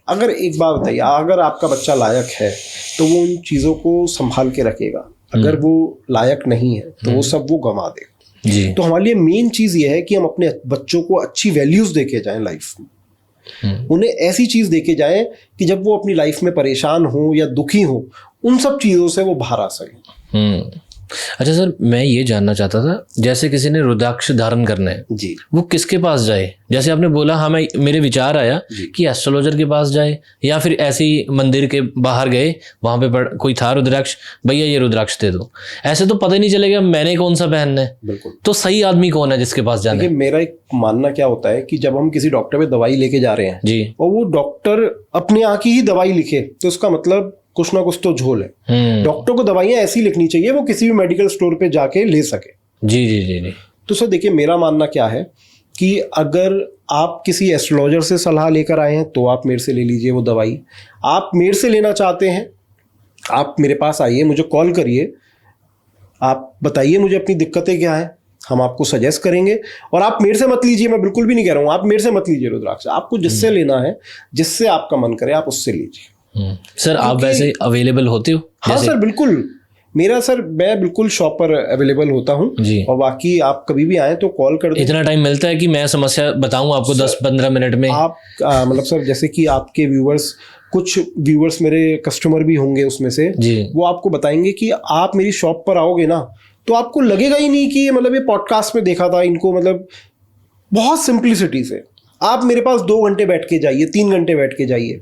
Speaker 2: अगर एक बात बताइए, अगर आपका बच्चा लायक है तो वो उन चीज़ों को संभाल के रखेगा, अगर वो लायक नहीं है तो वो सब वो गंवा देगा जी। तो हमारे लिए मेन चीज़ ये है कि हम अपने बच्चों को अच्छी वैल्यूज़ देके जाएं लाइफ में। उन्हें ऐसी चीज़ देके जाएं कि जब वो अपनी लाइफ में परेशान हो या दुखी हो, उन सब चीज़ों से वो बाहर आ सके।
Speaker 1: अच्छा सर, मैं ये जानना चाहता था, जैसे किसी ने रुद्राक्ष धारण करना है
Speaker 2: जी, वो
Speaker 1: किसके पास जाए? जैसे आपने बोला, हाँ मेरे विचार आया कि एस्ट्रोलॉजर के पास जाए या फिर ऐसे ही मंदिर के बाहर गए, वहां पे कोई था रुद्राक्ष, भैया ये रुद्राक्ष दे दो। ऐसे तो पता ही नहीं चलेगा मैंने कौन सा पहनना है।
Speaker 2: बिल्कुल।
Speaker 1: तो सही आदमी कौन है जिसके पास जाना है?
Speaker 2: मेरा एक मानना क्या होता है कि जब हम किसी डॉक्टर पे दवाई लेके जा रहे हैं
Speaker 1: जी, और
Speaker 2: वो डॉक्टर अपने यहाँ की ही दवाई लिखे तो उसका मतलब कुछ ना कुछ तो झोल है। डॉक्टर को दवाइयां ऐसी लिखनी चाहिए वो किसी भी मेडिकल स्टोर पे जाके ले सके।
Speaker 1: जी जी जी जी।
Speaker 2: तो सर देखिए, मेरा मानना क्या है कि अगर आप किसी एस्ट्रोलॉजर से सलाह लेकर आए हैं तो आप मेरे से ले लीजिए वो दवाई। आप मेरे से लेना चाहते हैं, आप मेरे पास आइए, मुझे कॉल करिए, आप बताइए मुझे अपनी दिक्कतें क्या है, हम आपको सजेस्ट करेंगे। और आप मेरे से मत लीजिए, मैं बिल्कुल भी नहीं कह रहा हूँ आप मेरे से मत लीजिए रुद्राक्ष, आपको जिससे लेना है, जिससे आपका मन करे आप उससे लीजिए।
Speaker 1: सर आप वैसे अवेलेबल होते हो?
Speaker 2: हाँ सर बिल्कुल, मेरा सर मैं बिल्कुल शॉप पर अवेलेबल होता हूँ जी। और बाकी आप कभी भी आए तो कॉल कर दें।
Speaker 1: इतना टाइम मिलता है कि मैं समस्या बताऊं आपको 10-15 मिनट में?
Speaker 2: आप मतलब सर, जैसे कि आपके व्यूवर्स, कुछ व्यूवर्स मेरे कस्टमर भी होंगे उसमें से जी, वो आपको बताएंगे कि आप मेरी शॉप पर आओगे ना तो आपको लगेगा ही नहीं कि मतलब ये पॉडकास्ट में देखा था इनको, मतलब बहुत सिंप्लिसिटी से आप मेरे पास 2 घंटे बैठ के जाइए, 3 घंटे बैठ के जाइए।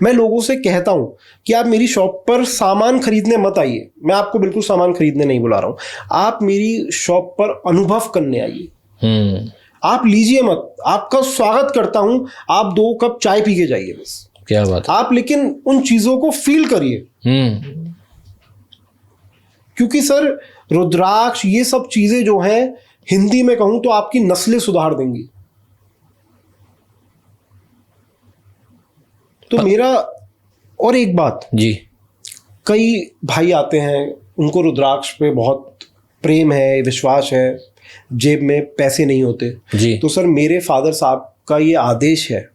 Speaker 2: मैं लोगों से कहता हूं कि आप मेरी शॉप पर सामान खरीदने मत आइए, मैं आपको बिल्कुल सामान खरीदने नहीं बुला रहा हूं, आप मेरी शॉप पर अनुभव करने आइए। आप लीजिए मत, आपका स्वागत करता हूं, आप 2 कप चाय पी के जाइए बस।
Speaker 1: क्या बात है।
Speaker 2: आप लेकिन उन चीजों को फील करिए, क्योंकि सर रुद्राक्ष ये सब चीजें जो हैं, हिंदी में कहूं तो आपकी नस्लें सुधार देंगी। तो मेरा और एक बात
Speaker 1: जी,
Speaker 2: कई भाई आते हैं, उनको रुद्राक्ष पे बहुत प्रेम है, विश्वास है, जेब में पैसे नहीं होते
Speaker 1: जी।
Speaker 2: तो सर मेरे फादर साहब का ये आदेश है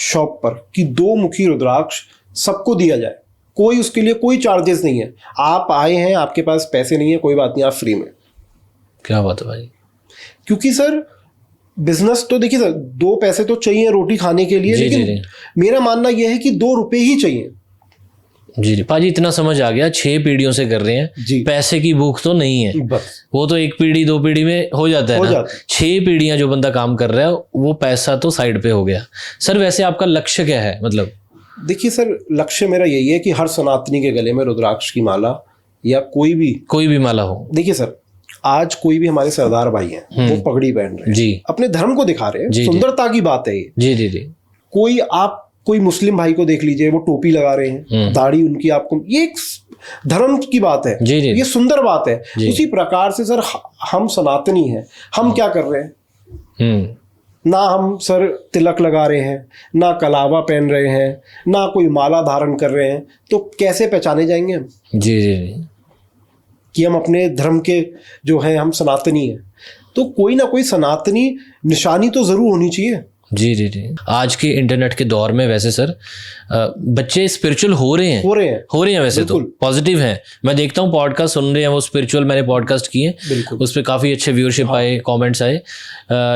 Speaker 2: शॉप पर कि 2 मुखी रुद्राक्ष सबको दिया जाए, कोई उसके लिए कोई चार्जेस नहीं है। आप आए हैं, आपके पास पैसे नहीं है, कोई बात नहीं, आप फ्री में।
Speaker 1: क्या बात है भाई।
Speaker 2: क्योंकि सर बिजनेस तो देखिए सर, 2 पैसे तो चाहिए रोटी खाने के लिए,
Speaker 1: जी,
Speaker 2: लेकिन
Speaker 1: जी, जी।
Speaker 2: मेरा मानना यह है कि 2 रुपए ही चाहिए।
Speaker 1: जी जी पाजी, इतना समझ आ गया, 6 पीढ़ियों से कर रहे हैं
Speaker 2: जी।
Speaker 1: पैसे की भूख तो नहीं है,
Speaker 2: बस
Speaker 1: वो तो 1 पीढ़ी 2 पीढ़ी में हो जाता है
Speaker 2: हो
Speaker 1: ना।
Speaker 2: जाता है।
Speaker 1: 6 पीढ़ियां जो बंदा काम कर रहा है वो पैसा तो साइड पे हो गया। सर वैसे आपका लक्ष्य क्या है, मतलब?
Speaker 2: देखिए सर, लक्ष्य मेरा यही है कि हर सनातनी के गले में रुद्राक्ष की माला या कोई भी
Speaker 1: माला हो।
Speaker 2: देखिए सर, आज कोई भी हमारे सरदार भाई हैं, वो पगड़ी पहन रहे हैं,
Speaker 1: जी
Speaker 2: अपने धर्म को दिखा रहे हैं,
Speaker 1: जी, जी।
Speaker 2: सुंदरता की बात है ये।
Speaker 1: जी जी जी।
Speaker 2: कोई मुस्लिम भाई को देख लीजिए, वो टोपी लगा रहे हैं, दाढ़ी उनकी, आपको ये एक धर्म की बात है,
Speaker 1: जी, जी।
Speaker 2: ये सुंदर बात है।
Speaker 1: जी।
Speaker 2: उसी प्रकार से सर हम सनातनी हैं, हम क्या कर रहे हैं? ना हम सर तिलक लगा रहे हैं, ना कलावा पहन रहे हैं, ना कोई माला धारण कर रहे हैं, तो कैसे पहचाने जाएंगे हम
Speaker 1: जी जी जी।
Speaker 2: कि हम अपने धर्म के जो हैं, हम सनातनी हैं? तो कोई ना कोई सनातनी निशानी तो जरूर होनी चाहिए।
Speaker 1: जी जी जी। आज के इंटरनेट के दौर में वैसे सर बच्चे स्पिरिचुअल हो रहे हैं वैसे तो पॉजिटिव हैं। मैं देखता हूँ पॉडकास्ट सुन रहे हैं वो स्पिरिचुअल, मैंने पॉडकास्ट किए, उस पर काफ़ी अच्छे व्यूअरशिप आए, कमेंट्स आए,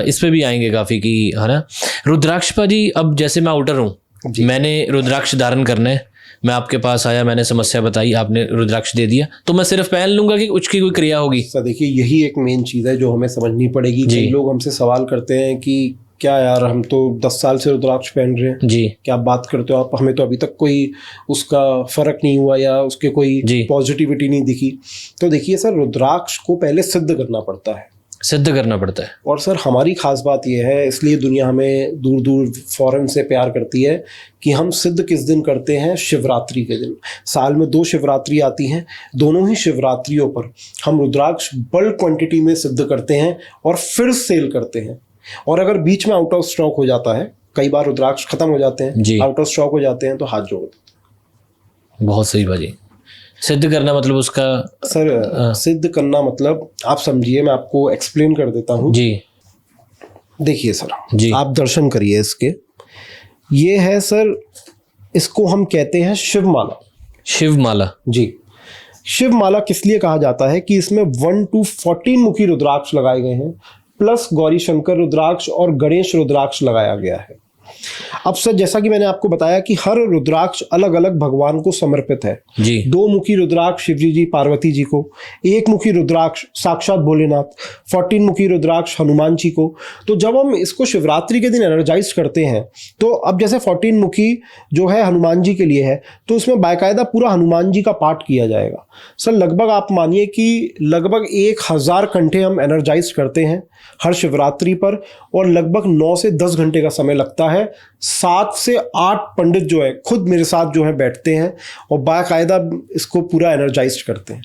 Speaker 1: इस पे भी आएंगे काफ़ी कि है ना। रुद्राक्ष पाजी, अब जैसे मैं आउटर हूँ, मैंने रुद्राक्ष धारण करना है, मैं आपके पास आया, मैंने समस्या बताई, आपने रुद्राक्ष दे दिया, तो मैं सिर्फ पहन लूंगा कि उसकी कोई क्रिया होगी?
Speaker 2: सर देखिए, यही एक मेन चीज़ है जो हमें समझनी पड़ेगी। कई लोग हमसे सवाल करते हैं कि क्या यार, हम तो 10 साल से रुद्राक्ष पहन रहे हैं,
Speaker 1: जी
Speaker 2: क्या बात करते हो आप, हमें तो अभी तक कोई उसका फर्क नहीं हुआ या उसके कोई पॉजिटिविटी नहीं दिखी। तो देखिए सर, रुद्राक्ष को पहले सिद्ध करना पड़ता है, और सर हमारी खास बात यह है, इसलिए दुनिया हमें दूर दूर फॉरेन से प्यार करती है कि हम सिद्ध किस दिन करते हैं? शिवरात्रि के दिन। साल में 2 शिवरात्रि आती हैं, दोनों ही शिवरात्रियों पर हम रुद्राक्ष बल्क क्वांटिटी में सिद्ध करते हैं और फिर सेल करते हैं। और अगर बीच में आउट ऑफ स्टॉक हो जाता है, कई बार रुद्राक्ष खत्म हो जाते हैं, आउट ऑफ स्टॉक हो जाते हैं, तो हाथ जोड़ देते।
Speaker 1: बहुत सही बाजी। सिद्ध करना मतलब उसका
Speaker 2: सर सिद्ध करना मतलब आप समझिए, मैं आपको एक्सप्लेन कर देता हूँ
Speaker 1: जी।
Speaker 2: देखिए सर, आप दर्शन करिए इसके, ये है सर, इसको हम कहते हैं शिवमाला।
Speaker 1: शिवमाला
Speaker 2: जी। शिवमाला किस लिए कहा जाता है कि इसमें 1 to 14 मुखी रुद्राक्ष लगाए गए हैं, प्लस गौरी शंकर रुद्राक्ष और गणेश रुद्राक्ष लगाया गया है। अब सर, जैसा कि मैंने आपको बताया कि हर रुद्राक्ष अलग अलग भगवान को समर्पित है
Speaker 1: जी।
Speaker 2: 2 मुखी रुद्राक्ष शिवजी जी पार्वती जी को, 1 मुखी रुद्राक्ष साक्षात भोलेनाथ, 14 मुखी रुद्राक्ष हनुमान जी को। तो जब हम इसको शिवरात्रि के दिन एनर्जाइज करते हैं, तो अब जैसे 14 मुखी जो है हनुमान जी के लिए है, तो उसमें बाकायदा पूरा हनुमान जी का पाठ किया जाएगा। सर लगभग आप मानिए कि लगभग 1000 घंटे हम एनर्जाइज करते हैं हर शिवरात्रि पर, और लगभग 9 से 10 घंटे का समय लगता है। 7 से 8 पंडित जो है खुद मेरे साथ जो है बैठते हैं और बाकायदा इसको पूरा एनर्जाइज करते हैं।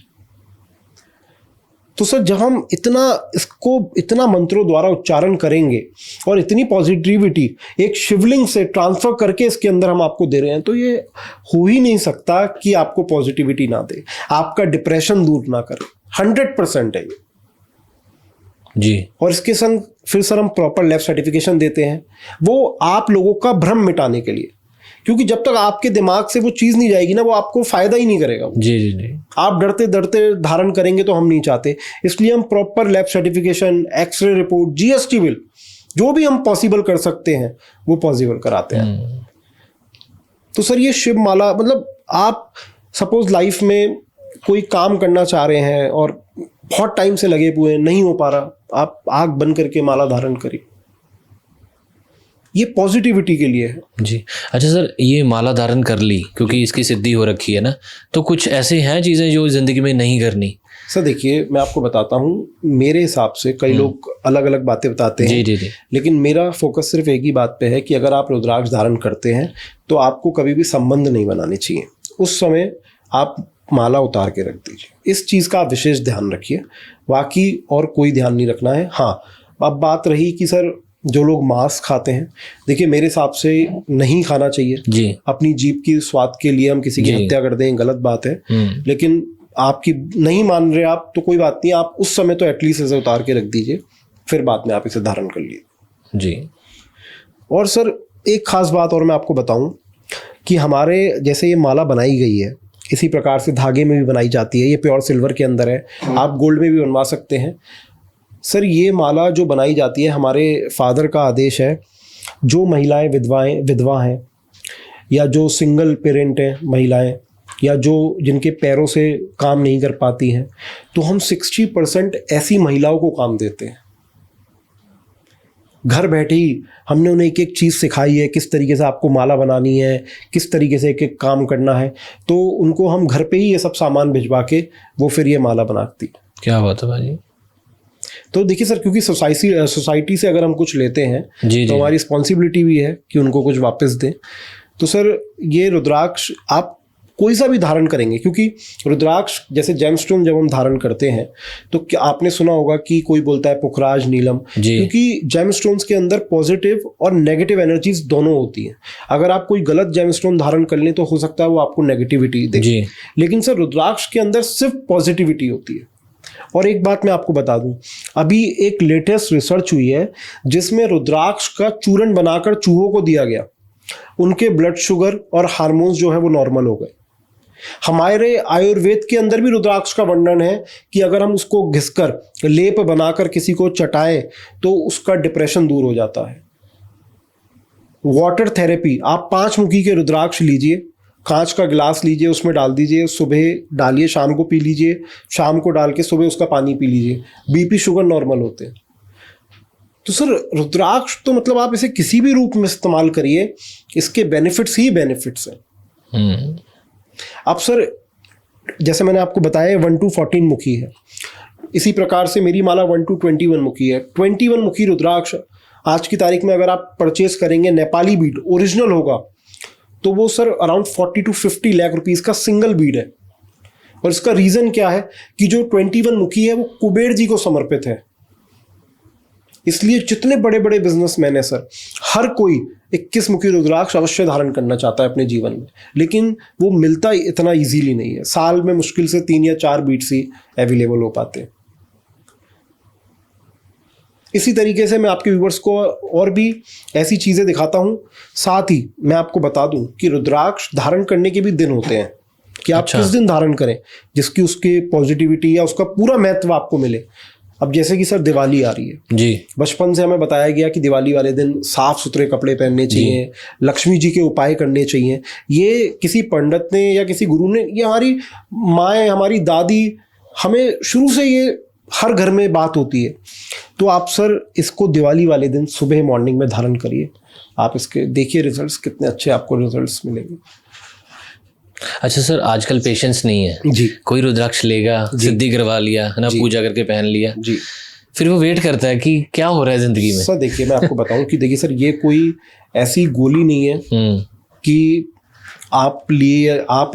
Speaker 2: तो सर जब हम इतना मंत्रों द्वारा उच्चारण करेंगे और इतनी पॉजिटिविटी एक शिवलिंग से ट्रांसफर करके इसके अंदर हम आपको दे रहे हैं, तो ये हो ही नहीं सकता कि आपको पॉजिटिविटी ना दे, आपका डिप्रेशन दूर ना करे। 100% है ये
Speaker 1: जी।
Speaker 2: और इसके संग फिर सर हम प्रॉपर लैब सर्टिफिकेशन देते हैं, वो आप लोगों का भ्रम मिटाने के लिए, क्योंकि जब तक आपके दिमाग से वो चीज़ नहीं जाएगी ना, वो आपको फायदा ही नहीं करेगा।
Speaker 1: जी जी जी।
Speaker 2: आप डरते डरते धारण करेंगे तो हम नहीं चाहते, इसलिए हम proper lab certification, x-ray report, GST bill, जो भी हम पॉसिबल कर सकते हैं वो पॉसिबल कराते हैं। तो सर ये शिव माला, मतलब आप सपोज लाइफ में कोई काम करना चाह रहे हैं और बहुत टाइम से लगे हुए हैं, नहीं हो पा रहा, आप आंख बंद करके माला धारण करिए। ये पॉजिटिविटी के लिए है।
Speaker 1: जी। अच्छा सर, ये माला धारण कर ली क्योंकि इसकी सिद्धि हो रखी है ना, तो कुछ ऐसी हैं चीज़ें जो ज़िंदगी में नहीं करनी?
Speaker 2: सर देखिए, मैं आपको बताता हूँ, मेरे हिसाब से कई लोग अलग अलग बातें बताते हैं।
Speaker 1: जी जी जी।
Speaker 2: लेकिन मेरा फोकस सिर्फ एक ही बात पे है कि अगर आप रुद्राक्ष धारण करते हैं तो आपको कभी भी संबंध नहीं बनाने चाहिए। उस समय आप माला उतार के रख दीजिए। इस चीज़ का आप विशेष ध्यान रखिए, बाकी और कोई ध्यान नहीं रखना है। हाँ, अब बात रही कि सर जो लोग मांस खाते हैं, देखिए मेरे हिसाब से नहीं खाना चाहिए
Speaker 1: जी।
Speaker 2: अपनी जीभ की स्वाद के लिए हम किसी की हत्या कर दें, गलत बात है। लेकिन आपकी नहीं मान रहे आप तो कोई बात नहीं, आप उस समय तो एटलीस्ट इसे उतार के रख दीजिए, फिर बाद में आप इसे धारण कर लीजिए।
Speaker 1: जी।
Speaker 2: और सर एक खास बात और मैं आपको बताऊं कि हमारे जैसे ये माला बनाई गई है, इसी प्रकार से धागे में भी बनाई जाती है। ये प्योर सिल्वर के अंदर है, आप गोल्ड में भी बनवा सकते हैं। सर ये माला जो बनाई जाती है, हमारे फादर का आदेश है, जो महिलाएं विधवा हैं या जो सिंगल पेरेंट हैं महिलाएं, या जो जिनके पैरों से काम नहीं कर पाती हैं, तो हम 60% ऐसी महिलाओं को काम देते हैं। घर बैठे ही हमने उन्हें एक एक चीज़ सिखाई है, किस तरीके से आपको माला बनानी है, किस तरीके से एक एक काम करना है, तो उनको हम घर पे ही ये सब सामान भिजवा के वो फिर ये माला बनाती।
Speaker 1: क्या बात है भाई।
Speaker 2: तो देखिए सर, क्योंकि सोसाइटी से अगर हम कुछ लेते हैं
Speaker 1: जी,
Speaker 2: तो
Speaker 1: जी।
Speaker 2: हमारी रिस्पॉन्सिबिलिटी भी है कि उनको कुछ वापस दें। तो सर ये रुद्राक्ष आप कोई सा भी धारण करेंगे, क्योंकि रुद्राक्ष जैसे जेमस्टोन जब हम धारण करते हैं तो क्या आपने सुना होगा कि कोई बोलता है पुखराज नीलम, क्योंकि जेमस्टोन्स के अंदर पॉजिटिव और नेगेटिव एनर्जीज दोनों होती हैं। अगर आप कोई गलत जेमस्टोन धारण कर लें तो हो सकता है वो आपको नेगेटिविटी दे, लेकिन सर रुद्राक्ष के अंदर सिर्फ पॉजिटिविटी होती है। और एक बात मैं आपको बता दूं, अभी एक लेटेस्ट रिसर्च हुई है जिसमें रुद्राक्ष का चूर्ण बनाकर चूहों को दिया गया, उनके ब्लड शुगर और हार्मोन्स जो है वो नॉर्मल हो गए। हमारे आयुर्वेद के अंदर भी रुद्राक्ष का वर्णन है कि अगर हम उसको घिसकर लेप बनाकर किसी को चटाएं तो उसका डिप्रेशन दूर हो जाता है। वाटर थेरेपी, आप 5 मुखी के रुद्राक्ष लीजिए, कांच का गिलास लीजिए, उसमें डाल दीजिए, सुबह डालिए, शाम को पी लीजिए, शाम को डाल के सुबह उसका पानी पी लीजिए, बीपी शुगर नॉर्मल होते हैं। तो सर रुद्राक्ष तो मतलब आप इसे किसी भी रूप में इस्तेमाल करिए, इसके बेनिफिट्स ही बेनिफिट्स हैं। अब सर जैसे मैंने आपको बताया 1 to 14 मुखी है, इसी प्रकार से मेरी माला 1 to 21 मुखी है। 21 मुखी रुद्राक्ष आज की तारीख में अगर आप परचेज करेंगे, नेपाली बीड ओरिजिनल होगा, तो वो sir around 40 to 50 lakh rupees का सिंगल बीड है। और इसका रीजन क्या है कि जो 21 मुखी है वो कुबेर जी को समर्पित है। इसलिए जितने बड़े बड़े बिजनेसमैन है सर, हर कोई 21 मुखी रुद्राक्ष अवश्य धारण करना चाहता है अपने जीवन में, लेकिन वो मिलता इतना इजीली नहीं है। साल में मुश्किल से 3 या 4 बीट्स ही अवेलेबल हो पाते हैं। इसी तरीके से मैं आपके व्यूवर्स को और भी ऐसी चीज़ें दिखाता हूँ। साथ ही मैं आपको बता दूं कि रुद्राक्ष धारण करने के भी दिन होते हैं कि आप किस दिन धारण करें जिसकी उसकी पॉजिटिविटी या उसका पूरा महत्व आपको मिले। अब जैसे कि सर दिवाली आ रही है
Speaker 1: जी,
Speaker 2: बचपन से हमें बताया गया कि दिवाली वाले दिन साफ सुथरे कपड़े पहनने चाहिए, लक्ष्मी जी के उपाय करने चाहिए। ये किसी पंडित ने या किसी गुरु ने, ये हमारी माएँ, हमारी दादी, हमें शुरू से ये हर घर में बात होती है। तो आप सर इसको दिवाली वाले दिन सुबह मॉर्निंग में धारण करिए, आप इसके देखिए रिजल्ट्स कितने अच्छे आपको रिजल्ट्स मिलेंगे।
Speaker 1: अच्छा सर, आजकल पेशेंस नहीं है
Speaker 2: जी,
Speaker 1: कोई रुद्राक्ष लेगा, सिद्धि करवा लिया है ना, पूजा करके पहन लिया
Speaker 2: जी,
Speaker 1: फिर वो वेट करता है कि क्या हो रहा है जिंदगी में।
Speaker 2: सर देखिए मैं आपको बताऊं कि देखिए सर ये कोई ऐसी गोली नहीं है कि आप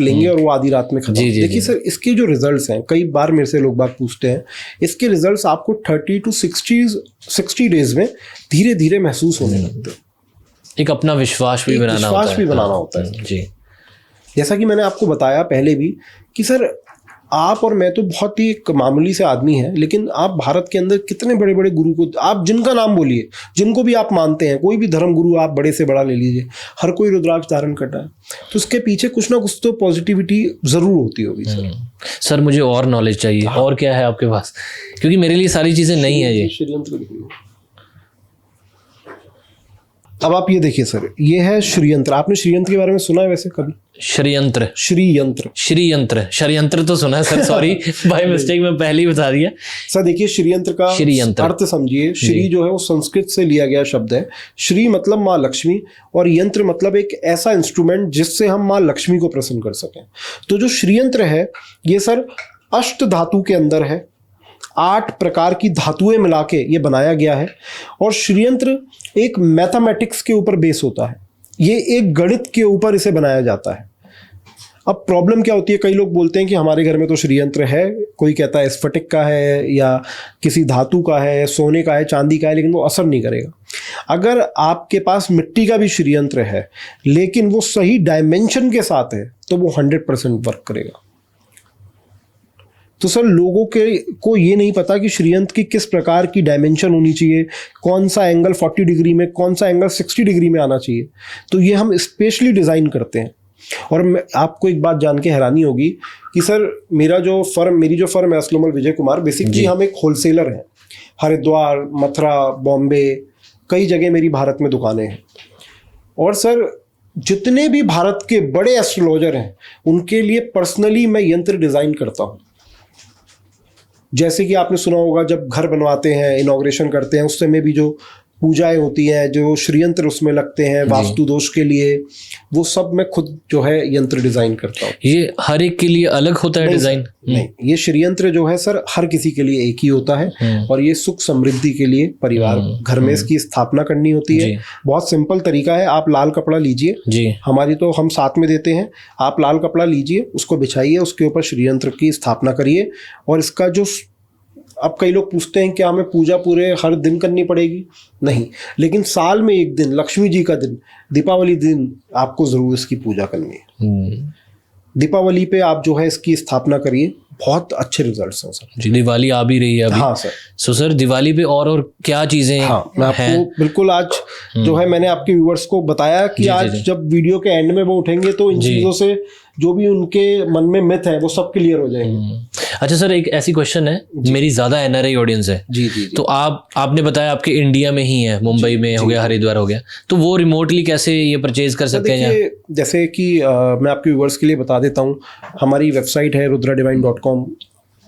Speaker 2: लेंगे और वो आधी रात में खत्म। देखिए सर इसके जो रिजल्ट्स हैं, कई बार मेरे से लोग बात पूछते हैं, इसके रिजल्ट्स आपको 30 to 60 डेज में धीरे धीरे महसूस होने लगते हैं।
Speaker 1: एक अपना विश्वास भी बनाना होता है। जी,
Speaker 2: जैसा कि मैंने आपको बताया पहले भी कि सर आप और मैं तो बहुत ही एक मामूली से आदमी हैं, लेकिन आप भारत के अंदर कितने बड़े बड़े गुरु को, आप जिनका नाम बोलिए, जिनको भी आप मानते हैं, कोई भी धर्म गुरु आप बड़े से बड़ा ले लीजिए, हर कोई रुद्राक्ष धारण करता है, तो उसके पीछे कुछ ना कुछ तो पॉजिटिविटी जरूर होती होगी।
Speaker 1: सर मुझे और नॉलेज चाहिए। और क्या है आपके पास, क्योंकि मेरे लिए सारी चीजें नहीं है ये।
Speaker 2: अब आप ये देखिए सर, ये है श्रीयंत्र। आपने श्रीयंत्र के बारे में सुना है वैसे कभी?
Speaker 1: श्रीयंत्र,
Speaker 2: श्रीयंत्र,
Speaker 1: श्रीयंत्र, षड्यंत्र तो सुना है सर, सॉरी बाय मिस्टेक मैं पहले ही बता दिया।
Speaker 2: सर देखिए, श्रीयंत्र का
Speaker 1: श्रीयंत्र।
Speaker 2: अर्थ समझिए। श्री जो है वो संस्कृत से लिया गया शब्द है। श्री मतलब माँ लक्ष्मी, और यंत्र मतलब एक ऐसा इंस्ट्रूमेंट जिससे हम माँ लक्ष्मी को प्रसन्न कर सकें। तो जो श्रीयंत्र है ये सर अष्ट धातु के अंदर है, 8 प्रकार की धातुएं मिला के ये बनाया गया है। और श्रीयंत्र एक मैथमेटिक्स के ऊपर बेस होता है, ये एक गणित के ऊपर इसे बनाया जाता है। अब प्रॉब्लम क्या होती है, कई लोग बोलते हैं कि हमारे घर में तो श्रीयंत्र है, कोई कहता है स्फटिक का है या किसी धातु का है, सोने का है, चांदी का है, लेकिन वो असर नहीं करेगा। अगर आपके पास मिट्टी का भी श्रीयंत्र है लेकिन वो सही डायमेंशन के साथ है तो वो 100% वर्क करेगा। तो सर लोगों को ये नहीं पता कि श्रीयंत्र की किस प्रकार की डायमेंशन होनी चाहिए, कौन सा एंगल 40 डिग्री में, कौन सा एंगल 60 डिग्री में आना चाहिए। तो ये हम स्पेशली डिज़ाइन करते हैं। और मैं आपको एक बात जान के हैरानी होगी कि सर मेरी जो फर्म है अस्लोमल विजय कुमार, बेसिकली हम एक होलसेलर हैं। हरिद्वार, मथुरा, बॉम्बे, कई जगह मेरी भारत में दुकानें हैं। और सर जितने भी भारत के बड़े एस्ट्रोलॉजर हैं उनके लिए पर्सनली मैं यंत्र डिज़ाइन करता हूँ। जैसे कि आपने सुना होगा जब घर बनवाते हैं, इनॉग्रेशन करते हैं, उस समय भी जो पूजाएं होती हैं, जो श्रीयंत्र उसमें लगते हैं वास्तु दोष के लिए, वो सब मैं खुद जो है यंत्र डिजाइन करता हूँ।
Speaker 1: ये हर एक के लिए अलग होता है डिजाइन?
Speaker 2: नहीं, ये श्रीयंत्र जो है सर हर किसी के लिए एक ही होता है। और ये सुख समृद्धि के लिए परिवार घर में इसकी स्थापना करनी होती है। बहुत सिंपल तरीका है। आप लाल कपड़ा लीजिए, हमारी तो हम साथ में देते हैं। आप लाल कपड़ा लीजिए, उसको बिछाइए, उसके ऊपर श्रीयंत्र की स्थापना करिए। और इसका जो अब कई लोग पूछते हैं कि हमें पूजा पूरे हर दिन करनी पड़ेगी? नहीं, लेकिन साल में एक दिन, लक्ष्मी जी का दिन, दीपावली दिन, आपको जरूर इसकी पूजा करनी है। दीपावली पे आप जो है इसकी स्थापना करिए, बहुत अच्छे रिजल्ट्स हैं सर।
Speaker 1: जी, दिवाली आ भी रही है अभी।
Speaker 2: हाँ सर।
Speaker 1: सो सर दिवाली पे और क्या चीजें
Speaker 2: मैं आपको बिल्कुल आज जो है मैंने आपके व्यूअर्स को बताया कि आज जब वीडियो के एंड में वो उठेंगे तो इन चीजों से जो भी उनके मन में मिथ है वो सब क्लियर हो जाएंगे।
Speaker 1: अच्छा सर, एक ऐसी क्वेश्चन है, मेरी ज्यादा एनआरआई ऑडियंस है।
Speaker 2: जी।
Speaker 1: तो आपने बताया आपके इंडिया में ही है, मुंबई में हो गया, हरिद्वार हो गया, तो वो रिमोटली कैसे ये परचेज कर सकते हैं?
Speaker 2: जैसे कि मैं आपके व्यूअर्स के लिए बता देता हूँ, हमारी वेबसाइट है rudradivine.com,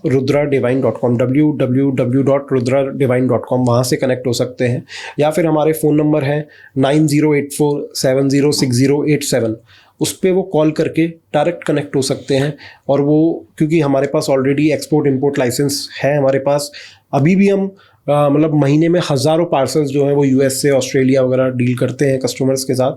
Speaker 2: rudradivine.com, www.rudradivine.com, वहाँ से कनेक्ट हो सकते हैं। या फिर हमारे फ़ोन नंबर है 9084706087, उस पर वो कॉल करके डायरेक्ट कनेक्ट हो सकते हैं। और वो क्योंकि हमारे पास ऑलरेडी एक्सपोर्ट इंपोर्ट लाइसेंस है हमारे पास, अभी भी हम मतलब महीने में हज़ारों पार्सल्स जो हैं वो यूएस से, ऑस्ट्रेलिया वगैरह डील करते हैं कस्टमर्स के साथ।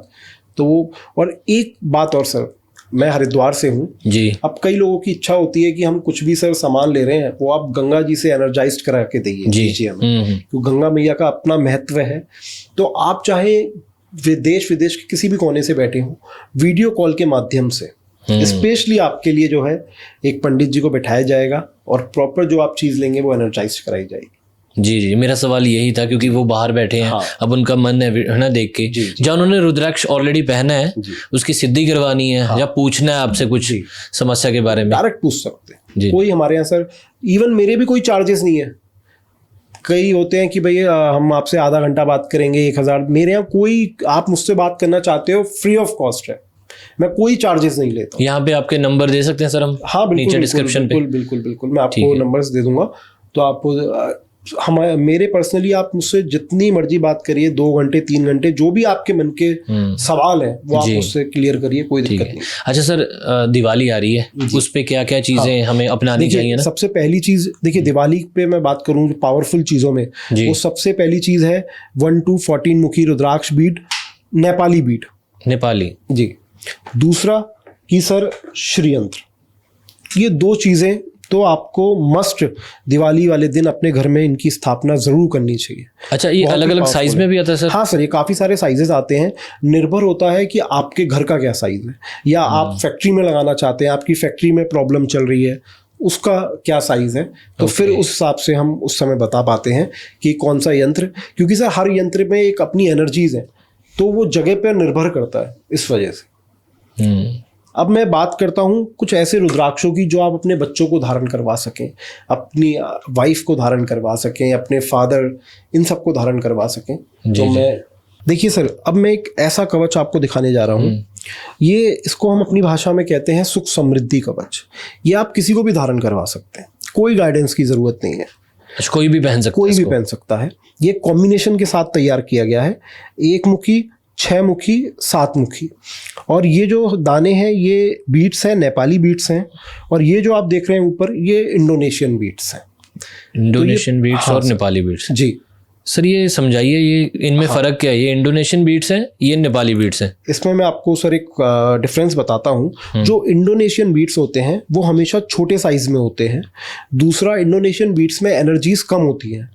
Speaker 2: तो और एक बात और सर, मैं हरिद्वार से हूँ जी। अब कई लोगों की इच्छा होती है कि हम कुछ भी सर सामान ले रहे हैं वो आप गंगा जी से एनर्जाइज करा के दीजिए हमें, क्योंकि गंगा मैया का अपना महत्व है। तो आप चाहे विदेश के किसी भी कोने से बैठे हो, वीडियो कॉल के माध्यम से स्पेशली आपके लिए जो है एक पंडित जी को बैठाया जाएगा और प्रॉपर जो आप चीज़ लेंगे वो एनर्जाइज कराई जाएगी।
Speaker 1: जी, मेरा सवाल यही था, क्योंकि वो बाहर बैठे हैं। अब उनका मन है ना देख के, जब उन्होंने रुद्राक्ष ऑलरेडी पहना है उसकी सिद्धि करवानी है या पूछना है आपसे कुछ समस्या के बारे में, डायरेक्ट
Speaker 2: पूछ सकते हैं। कोई हमारे यहाँ सर, इवन मेरे भी कोई चार्जेस नहीं है। कई होते हैं कि भैया हम आपसे आधा घंटा बात करेंगे 1000, मेरे यहाँ कोई, आप मुझसे बात करना चाहते हो फ्री ऑफ कॉस्ट है, मैं कोई चार्जेस नहीं लेता।
Speaker 1: यहाँ पे आपके नंबर दे सकते हैं सर हम?
Speaker 2: हाँ बिल्कुल,
Speaker 1: नीचे डिस्क्रिप्शन पे।
Speaker 2: बिल्कुल मैं आपको नंबर्स दे दूंगा। तो आप मेरे पर्सनली आप मुझसे जितनी मर्जी बात करिए, 2 घंटे 3 घंटे, जो भी आपके मन के सवाल है वो आप मुझसे क्लियर करिए, कोई दिक्कत नहीं।
Speaker 1: अच्छा सर, दिवाली आ रही है, उस पे क्या क्या चीजें हमें अपनानी चाहिए ना?
Speaker 2: सबसे पहली चीज देखिए, दिवाली पे मैं बात करूं पावरफुल चीजों में, वो सबसे पहली चीज है 1 to 14 मुखी रुद्राक्ष बीट, नेपाली बीट,
Speaker 1: नेपाली
Speaker 2: जी। दूसरा कि सर श्रीयंत्र, ये 2 चीजें तो आपको मस्ट दिवाली वाले दिन अपने घर में इनकी स्थापना जरूर करनी चाहिए।
Speaker 1: अच्छा, ये अलग अलग साइज में भी आता है सर?
Speaker 2: हाँ सर, ये काफ़ी सारे साइजेस आते हैं, निर्भर होता है कि आपके घर का क्या साइज है, या आप फैक्ट्री में लगाना चाहते हैं, आपकी फैक्ट्री में प्रॉब्लम चल रही है, उसका क्या साइज है। तो फिर उस हिसाब से हम उस समय बता पाते हैं कि कौन सा यंत्र, क्योंकि सर हर यंत्र में एक अपनी एनर्जीज है, तो वो जगह पर निर्भर करता है, इस वजह से। अब मैं बात करता हूँ कुछ ऐसे रुद्राक्षों की जो आप अपने बच्चों को धारण करवा सकें, अपनी वाइफ को धारण करवा सकें, अपने फादर, इन सबको धारण करवा सकें। तो मैं देखिए सर, अब मैं एक ऐसा कवच आपको दिखाने जा रहा हूँ। ये इसको हम अपनी भाषा में कहते हैं सुख समृद्धि कवच। ये आप किसी को भी धारण करवा सकते हैं, कोई गाइडेंस की जरूरत नहीं है,
Speaker 1: कोई भी पहन सकता है,
Speaker 2: कोई भी पहन सकता है। ये कॉम्बिनेशन के साथ तैयार किया गया है, 1 मुखी, 6 मुखी, 7 मुखी। और ये जो दाने हैं ये बीट्स हैं, नेपाली बीट्स हैं, और ये जो आप देख रहे हैं ऊपर ये इंडोनेशियन बीट्स हैं।
Speaker 1: इंडोनेशियन बीट्स और नेपाली बीट्स।
Speaker 2: जी
Speaker 1: सर ये समझाइए, ये इनमें फ़र्क क्या है? ये इंडोनेशियन बीट्स हैं, ये नेपाली बीट्स हैं?
Speaker 2: इसमें मैं आपको सर एक डिफरेंस बताता हूँ। जो इंडोनेशियन बीट्स होते हैं वो हमेशा छोटे साइज में होते हैं। दूसरा, इंडोनेशियन बीट्स में एनर्जीज कम होती हैं।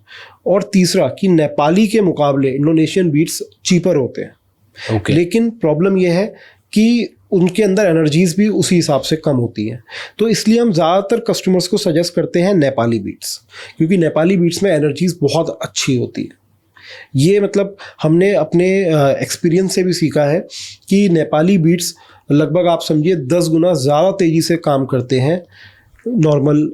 Speaker 2: और तीसरा कि नेपाली के मुकाबले इंडोनेशियन बीट्स चीपर होते हैं।
Speaker 1: ओके।
Speaker 2: लेकिन प्रॉब्लम यह है कि उनके अंदर एनर्जीज भी उसी हिसाब से कम होती हैं। तो इसलिए हम ज़्यादातर कस्टमर्स को सजेस्ट करते हैं नेपाली बीट्स, क्योंकि नेपाली बीट्स में एनर्जीज बहुत अच्छी होती है। ये मतलब हमने अपने एक्सपीरियंस से भी सीखा है कि नेपाली बीट्स लगभग आप समझिए 10 गुना ज़्यादा तेज़ी से काम करते हैं नॉर्मल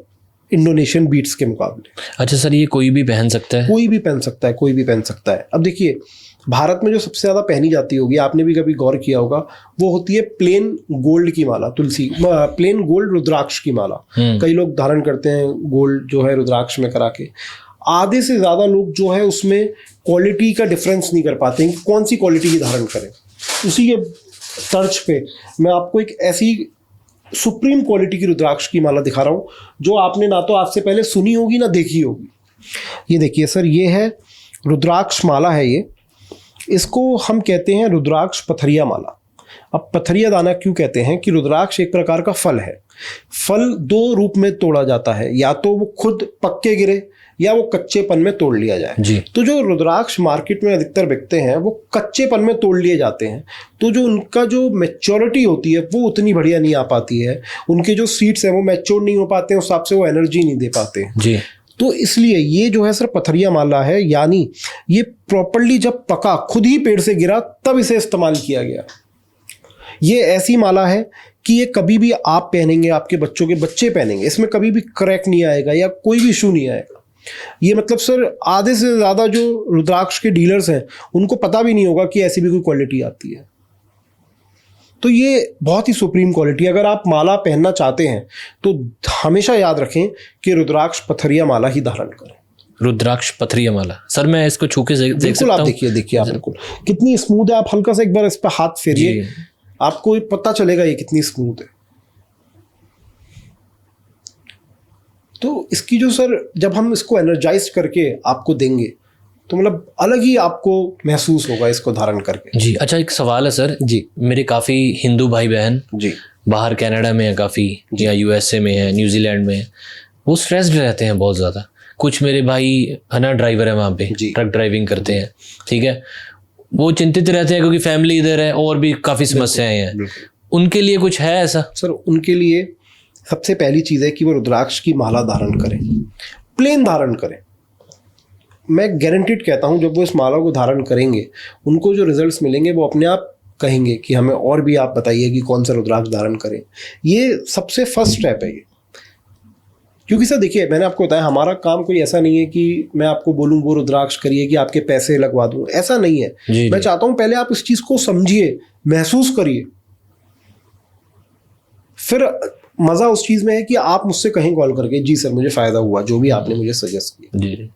Speaker 2: इंडोनेशियन बीट्स के मुकाबले।
Speaker 1: अच्छा सर, ये कोई भी पहन सकता है?
Speaker 2: कोई भी पहन सकता है, कोई भी पहन सकता है। अब देखिए, भारत में जो सबसे ज़्यादा पहनी जाती होगी, आपने भी कभी गौर किया होगा, वो होती है प्लेन गोल्ड की माला, तुलसी प्लेन गोल्ड रुद्राक्ष की माला। कई लोग धारण करते हैं गोल्ड जो है रुद्राक्ष में करा के। आधे से ज़्यादा लोग जो है उसमें क्वालिटी का डिफरेंस नहीं कर पाते हैं कि कौन सी क्वालिटी की धारण करें। उसी के तर्ज पे मैं आपको एक ऐसी सुप्रीम क्वालिटी की रुद्राक्ष की माला दिखा रहा हूँ जो आपने ना तो आज से पहले सुनी होगी ना देखी होगी। ये देखिए सर, ये है रुद्राक्ष माला है। ये इसको हम कहते हैं रुद्राक्ष पथरिया माला। अब पथरिया दाना क्यों कहते हैं कि रुद्राक्ष एक प्रकार का फल है। फल 2 रूप में तोड़ा जाता है, या तो वो खुद पक के गिरे या वो कच्चेपन में तोड़ लिया जाए
Speaker 1: जी।
Speaker 2: तो जो रुद्राक्ष मार्केट में अधिकतर बिकते हैं वो कच्चेपन में तोड़ लिए जाते हैं। तो जो उनका जो मैच्योरिटी होती है वो उतनी बढ़िया नहीं आ पाती है। उनके जो सीड्स हैं वो मैच्योर नहीं हो पाते हैं, उस हिसाब से वो एनर्जी नहीं दे पाते हैं
Speaker 1: जी।
Speaker 2: तो इसलिए ये जो है सर पथरिया माला है, यानी ये प्रॉपर्ली जब पका, खुद ही पेड़ से गिरा, तब इसे इस्तेमाल किया गया। ये ऐसी माला है कि ये कभी भी आप पहनेंगे, आपके बच्चों के बच्चे पहनेंगे, इसमें कभी भी क्रैक नहीं आएगा या कोई भी इशू नहीं आएगा। ये मतलब सर आधे से ज़्यादा जो रुद्राक्ष के डीलर्स हैं उनको पता भी नहीं होगा कि ऐसी भी कोई क्वालिटी आती है। तो ये बहुत ही सुप्रीम क्वालिटी। अगर आप माला पहनना चाहते हैं तो हमेशा याद रखें कि रुद्राक्ष पथरिया माला ही धारण करें।
Speaker 1: रुद्राक्ष पथरिया माला। सर मैं इसको छू के देख सकता हूं?
Speaker 2: आप देखिए आप बिल्कुल कितनी स्मूथ है। आप हल्का सा एक बार इस पर हाथ फेरिए, आपको पता चलेगा ये कितनी स्मूथ है। तो इसकी जो सर जब हम इसको एनर्जाइज करके आपको देंगे तो मतलब अलग ही आपको महसूस होगा इसको धारण करके।
Speaker 1: जी। अच्छा, एक सवाल है सर
Speaker 2: जी।
Speaker 1: मेरे काफ़ी हिंदू भाई बहन
Speaker 2: जी
Speaker 1: बाहर कनाडा में है काफ़ी, या यूएसए में है, न्यूजीलैंड में है, वो स्ट्रेस्ड रहते हैं बहुत ज़्यादा। कुछ मेरे भाई है ना ड्राइवर है वहाँ पे, ट्रक ड्राइविंग करते हैं, ठीक है, वो चिंतित रहते हैं क्योंकि फैमिली इधर है और भी काफ़ी समस्याएं हैं। उनके लिए कुछ है ऐसा?
Speaker 2: सर उनके लिए सबसे पहली चीज़ है कि वो रुद्राक्ष की माला धारण करें, प्लेन धारण करें। मैं गारंटीड कहता हूँ जब वो इस माला को धारण करेंगे उनको जो रिजल्ट्स मिलेंगे वो अपने आप कहेंगे कि हमें और भी आप बताइए कि कौन सा रुद्राक्ष धारण करें। ये सबसे फर्स्ट स्टेप है ये। क्योंकि सर देखिए, मैंने आपको बताया हमारा काम कोई ऐसा नहीं है कि मैं आपको बोलूँ वो रुद्राक्ष करिए कि आपके पैसे लगवा दूँ, ऐसा नहीं है। मैं चाहता हूँ पहले आप इस चीज़ को समझिए, महसूस करिए, फिर मज़ा उस चीज़ में है कि आप मुझसे कहीं कॉल करके जी सर मुझे फ़ायदा हुआ जो भी आपने मुझे सजेस्ट किया।
Speaker 1: जी।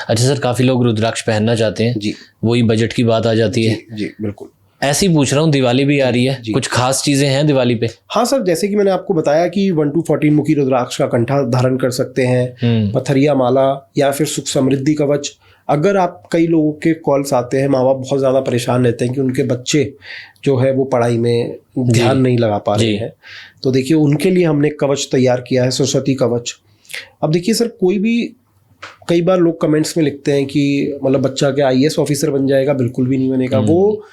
Speaker 1: अच्छा सर, काफ़ी लोग रुद्राक्ष पहनना चाहते हैं जी, वही बजट की बात आ जाती है।
Speaker 2: जी बिल्कुल।
Speaker 1: ऐसे ही पूछ रहा हूँ, दिवाली भी आ रही है, कुछ खास चीज़ें हैं दिवाली पे? हाँ
Speaker 2: सर, जैसे कि मैंने आपको बताया कि 1 to 14 मुखी रुद्राक्ष का कंठा धारण कर सकते हैं, पथरिया माला या फिर सुख समृद्धि कवच। अगर आप कई लोगों के कॉल्स आते हैं, माँ बाप बहुत ज़्यादा परेशान रहते हैं कि उनके बच्चे जो है वो पढ़ाई में ध्यान नहीं लगा पा रहे हैं, तो देखिए उनके लिए हमने कवच तैयार किया है, सरस्वती कवच। अब देखिए सर, कोई भी कई बार लोग कमेंट्स में लिखते हैं कि मतलब बच्चा क्या IAS ऑफिसर बन जाएगा, बिल्कुल भी नहीं बनेगा। वो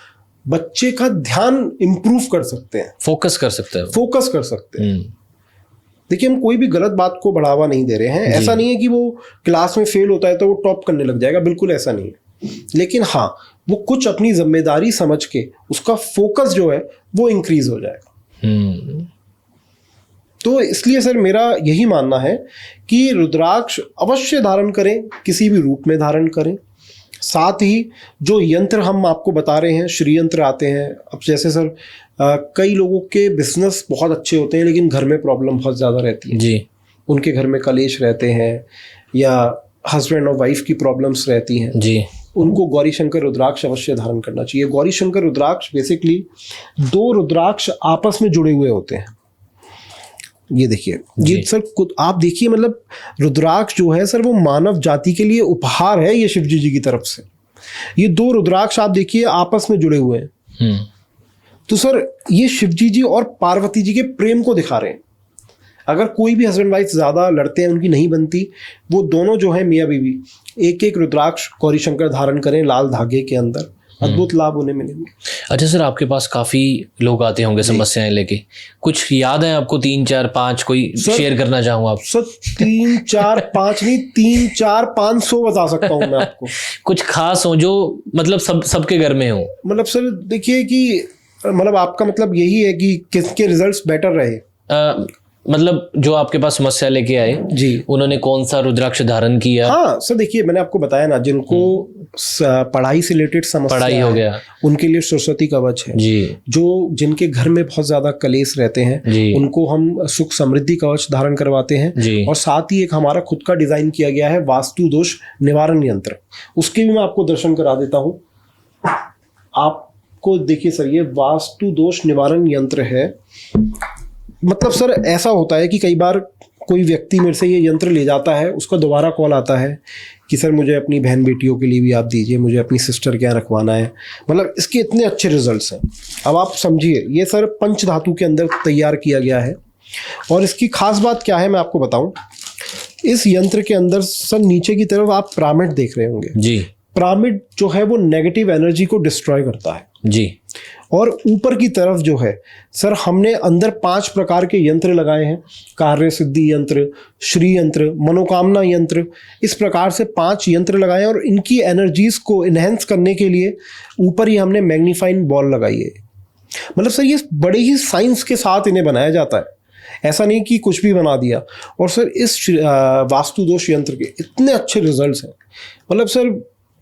Speaker 2: बच्चे का ध्यान इम्प्रूव कर सकते हैं,
Speaker 1: फोकस कर सकते हैं।
Speaker 2: देखिए, हम कोई भी गलत बात को बढ़ावा नहीं दे रहे हैं। ऐसा नहीं है कि वो क्लास में फेल होता है तो वो टॉप करने लग जाएगा, बिल्कुल ऐसा नहीं है। लेकिन हाँ, वो कुछ अपनी जिम्मेदारी समझ के उसका फोकस जो है वो इंक्रीज हो जाएगा। तो इसलिए सर मेरा यही मानना है कि रुद्राक्ष अवश्य धारण करें, किसी भी रूप में धारण करें। साथ ही जो यंत्र हम आपको बता रहे हैं, श्री यंत्र आते हैं। अब जैसे सर कई लोगों के बिजनेस बहुत अच्छे होते हैं लेकिन घर में प्रॉब्लम बहुत ज़्यादा रहती है
Speaker 1: जी।
Speaker 2: उनके घर में कलेश रहते हैं या हस्बैंड और वाइफ की प्रॉब्लम्स रहती हैं
Speaker 1: जी।
Speaker 2: उनको गौरी शंकर रुद्राक्ष अवश्य धारण करना चाहिए। गौरी शंकर रुद्राक्ष बेसिकली 2 रुद्राक्ष आपस में जुड़े हुए होते हैं। ये देखिए, ये सर आप देखिए, मतलब रुद्राक्ष जो है सर वो मानव जाति के लिए उपहार है, ये शिव जी की तरफ से। ये 2 रुद्राक्ष आप देखिए आपस में जुड़े हुए हैं। तो सर ये शिव जी और पार्वती जी के प्रेम को दिखा रहे हैं। अगर कोई भी हस्बैंड वाइफ ज़्यादा लड़ते हैं, उनकी नहीं बनती, वो दोनों जो है मियाँ बीवी एक एक रुद्राक्ष गौरी शंकर धारण करें लाल धागे के अंदर, अद्भुत लाभ उन्हें मिलेंगे।
Speaker 1: अच्छा सर, आपके पास काफ़ी लोग आते होंगे समस्याएं लेके, कुछ याद है आपको 3, 4, 5 कोई शेयर करना चाहूँ आप?
Speaker 2: सर 3, 4, 5 नहीं, 3, 4, 500 बता सकता हूँ मैं आपको।
Speaker 1: कुछ खास हो जो मतलब सबके घर में हो?
Speaker 2: मतलब सर देखिए कि मतलब आपका मतलब यही है कि किसके रिजल्ट्स बेटर रहे?
Speaker 1: मतलब जो आपके पास समस्या लेके आए
Speaker 2: जी,
Speaker 1: उन्होंने कौन सा रुद्राक्ष धारण किया?
Speaker 2: हाँ सर देखिए, मैंने आपको बताया ना, जिनको पढ़ाई से रिलेटेड समस्या
Speaker 1: पढ़ाई हो गया,
Speaker 2: उनके लिए सरस्वती कवच है
Speaker 1: जी।
Speaker 2: जो जिनके घर में बहुत ज्यादा कलेश रहते हैं
Speaker 1: जी,
Speaker 2: उनको हम सुख समृद्धि कवच धारण करवाते हैं
Speaker 1: जी।
Speaker 2: और साथ ही एक हमारा खुद का डिजाइन किया गया है वास्तु दोष निवारण यंत्र, उसके भी मैं आपको दर्शन करा देता हूँ। आपको देखिए सर, ये वास्तु दोष निवारण यंत्र है। मतलब सर ऐसा होता है कि कई बार कोई व्यक्ति मेरे से ये यंत्र ले जाता है, उसका दोबारा कॉल आता है कि सर मुझे अपनी बहन बेटियों के लिए भी आप दीजिए, मुझे अपनी सिस्टर के यहाँ रखवाना है। मतलब इसके इतने अच्छे रिजल्ट्स हैं। अब आप समझिए, ये सर पंच धातु के अंदर तैयार किया गया है और इसकी खास बात क्या है मैं आपको बताऊं। इस यंत्र के अंदर सर नीचे की तरफ आप पिरामिड देख रहे होंगे
Speaker 1: जी।
Speaker 2: पिरामिड जो है वो नेगेटिव एनर्जी को डिस्ट्रॉय करता है
Speaker 1: जी।
Speaker 2: और ऊपर की तरफ जो है सर हमने अंदर 5 प्रकार के यंत्र लगाए हैं। कार्य सिद्धि यंत्र, श्री यंत्र, मनोकामना यंत्र, इस प्रकार से 5 यंत्र लगाए हैं और इनकी एनर्जीज को इनहेंस करने के लिए ऊपर ही हमने मैग्नीफाइंग बॉल लगाई है। मतलब सर ये बड़े ही साइंस के साथ इन्हें बनाया जाता है, ऐसा नहीं कि कुछ भी बना दिया। और सर इस वास्तु दोष यंत्र के इतने अच्छे रिजल्ट्स हैं। मतलब सर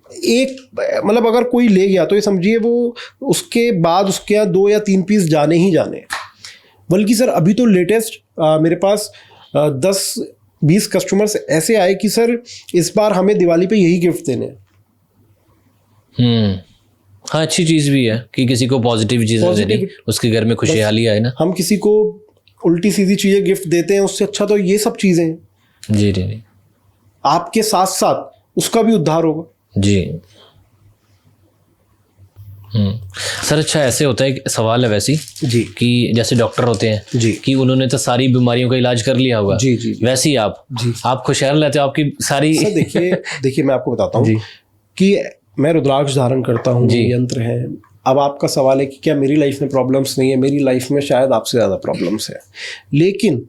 Speaker 2: मतलब अगर कोई ले गया तो ये समझिए वो उसके बाद उसके यहाँ 2 या 3 पीस जाने ही जाने। बल्कि सर अभी तो लेटेस्ट मेरे पास 10-20 कस्टमर्स ऐसे आए कि सर इस बार हमें दिवाली पे यही गिफ्ट देने हैं।
Speaker 1: हाँ, अच्छी चीज़ भी है कि किसी को पॉजिटिव चीज़ें देनी, उसके घर में खुशहाली आए ना।
Speaker 2: हम किसी को उल्टी सीधी चीज़ें गिफ्ट देते हैं, उससे अच्छा तो ये सब चीज़ें हैं।
Speaker 1: जी जी जी।
Speaker 2: आपके साथ साथ उसका भी उद्धार होगा।
Speaker 1: जी। सर अच्छा, ऐसे होता है, सवाल है वैसी
Speaker 2: जी
Speaker 1: कि जैसे डॉक्टर होते हैं
Speaker 2: जी
Speaker 1: कि उन्होंने तो सारी बीमारियों का इलाज कर लिया होगा,
Speaker 2: जी जी
Speaker 1: वैसे ही आप खुशहाल रहते हो, आपकी सारी।
Speaker 2: सर देखिए मैं आपको बताता हूँ कि मैं रुद्राक्ष धारण करता हूँ, यंत्र है। अब आपका सवाल है कि क्या मेरी लाइफ में प्रॉब्लम्स नहीं है? मेरी लाइफ में शायद आपसे ज़्यादा प्रॉब्लम्स है, लेकिन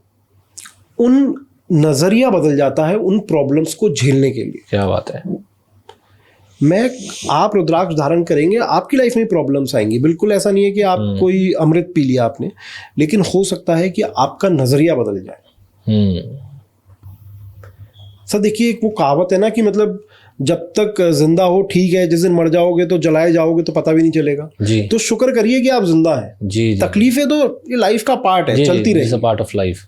Speaker 2: उन नज़रिया बदल जाता है उन प्रॉब्लम्स को झेलने के लिए।
Speaker 1: क्या बात है।
Speaker 2: आप रुद्राक्ष धारण करेंगे, आपकी लाइफ में प्रॉब्लम्स आएंगी। बिल्कुल ऐसा नहीं है कि आप कोई अमृत पी लिया आपने, लेकिन हो सकता है कि आपका नज़रिया बदल जाए। सर देखिए, एक वो कहावत है ना कि मतलब जब तक जिंदा हो ठीक है, जिस दिन मर जाओगे तो जलाए जाओगे तो पता भी नहीं चलेगा।
Speaker 1: जी।
Speaker 2: तो शुक्र करिए कि आप जिंदा हैं।
Speaker 1: जी।
Speaker 2: तकलीफें तो ये लाइफ का पार्ट है, चलती रहेगी,
Speaker 1: पार्ट ऑफ लाइफ।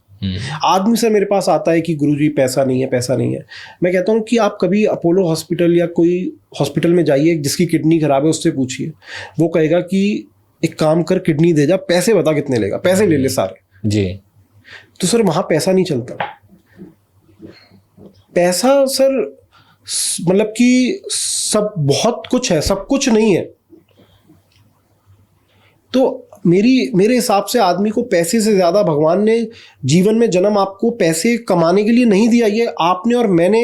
Speaker 2: आदमी सर मेरे पास आता है कि गुरुजी पैसा नहीं है, पैसा नहीं है। मैं कहता हूँ कि आप कभी अपोलो हॉस्पिटल या कोई हॉस्पिटल में जाइए, जिसकी किडनी खराब है उससे पूछिए, वो कहेगा कि एक काम कर, किडनी दे जा, पैसे बता कितने लेगा, पैसे ले ले सारे।
Speaker 1: जी।
Speaker 2: तो सर वहाँ पैसा नहीं चलता। पैसा सर मतलब कि सब बहुत कुछ है, सब कुछ नहीं है। तो मेरे हिसाब से आदमी को पैसे से ज़्यादा भगवान ने जीवन में जन्म आपको पैसे कमाने के लिए नहीं दिया। ये आपने और मैंने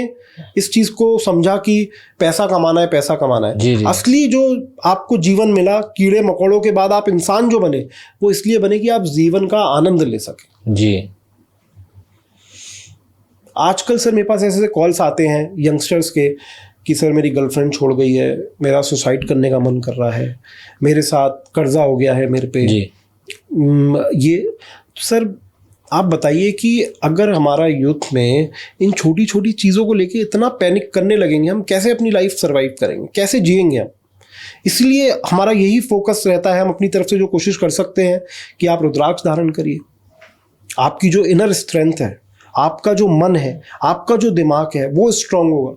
Speaker 2: इस चीज़ को समझा कि पैसा कमाना है, पैसा कमाना है।
Speaker 1: जी।
Speaker 2: असली जो आपको जीवन मिला, कीड़े मकोड़ों के बाद आप इंसान जो बने, वो इसलिए बने कि आप जीवन का आनंद ले सकें।
Speaker 1: जी।
Speaker 2: आजकल सर मेरे पास ऐसे कॉल्स आते हैं यंगस्टर्स के कि सर मेरी गर्लफ्रेंड छोड़ गई है, मेरा सुसाइड करने का मन कर रहा है, मेरे साथ कर्जा हो गया है मेरे पे।
Speaker 1: जी।
Speaker 2: ये सर आप बताइए कि अगर हमारा यूथ में इन छोटी छोटी चीज़ों को लेके इतना पैनिक करने लगेंगे, हम कैसे अपनी लाइफ सर्वाइव करेंगे, कैसे जिएंगे हम? इसलिए हमारा यही फोकस रहता है, हम अपनी तरफ से जो कोशिश कर सकते हैं कि आप रुद्राक्ष धारण करिए। आपकी जो इनर स्ट्रेंथ है, आपका जो मन है, आपका जो दिमाग है, वो स्ट्रांग होगा।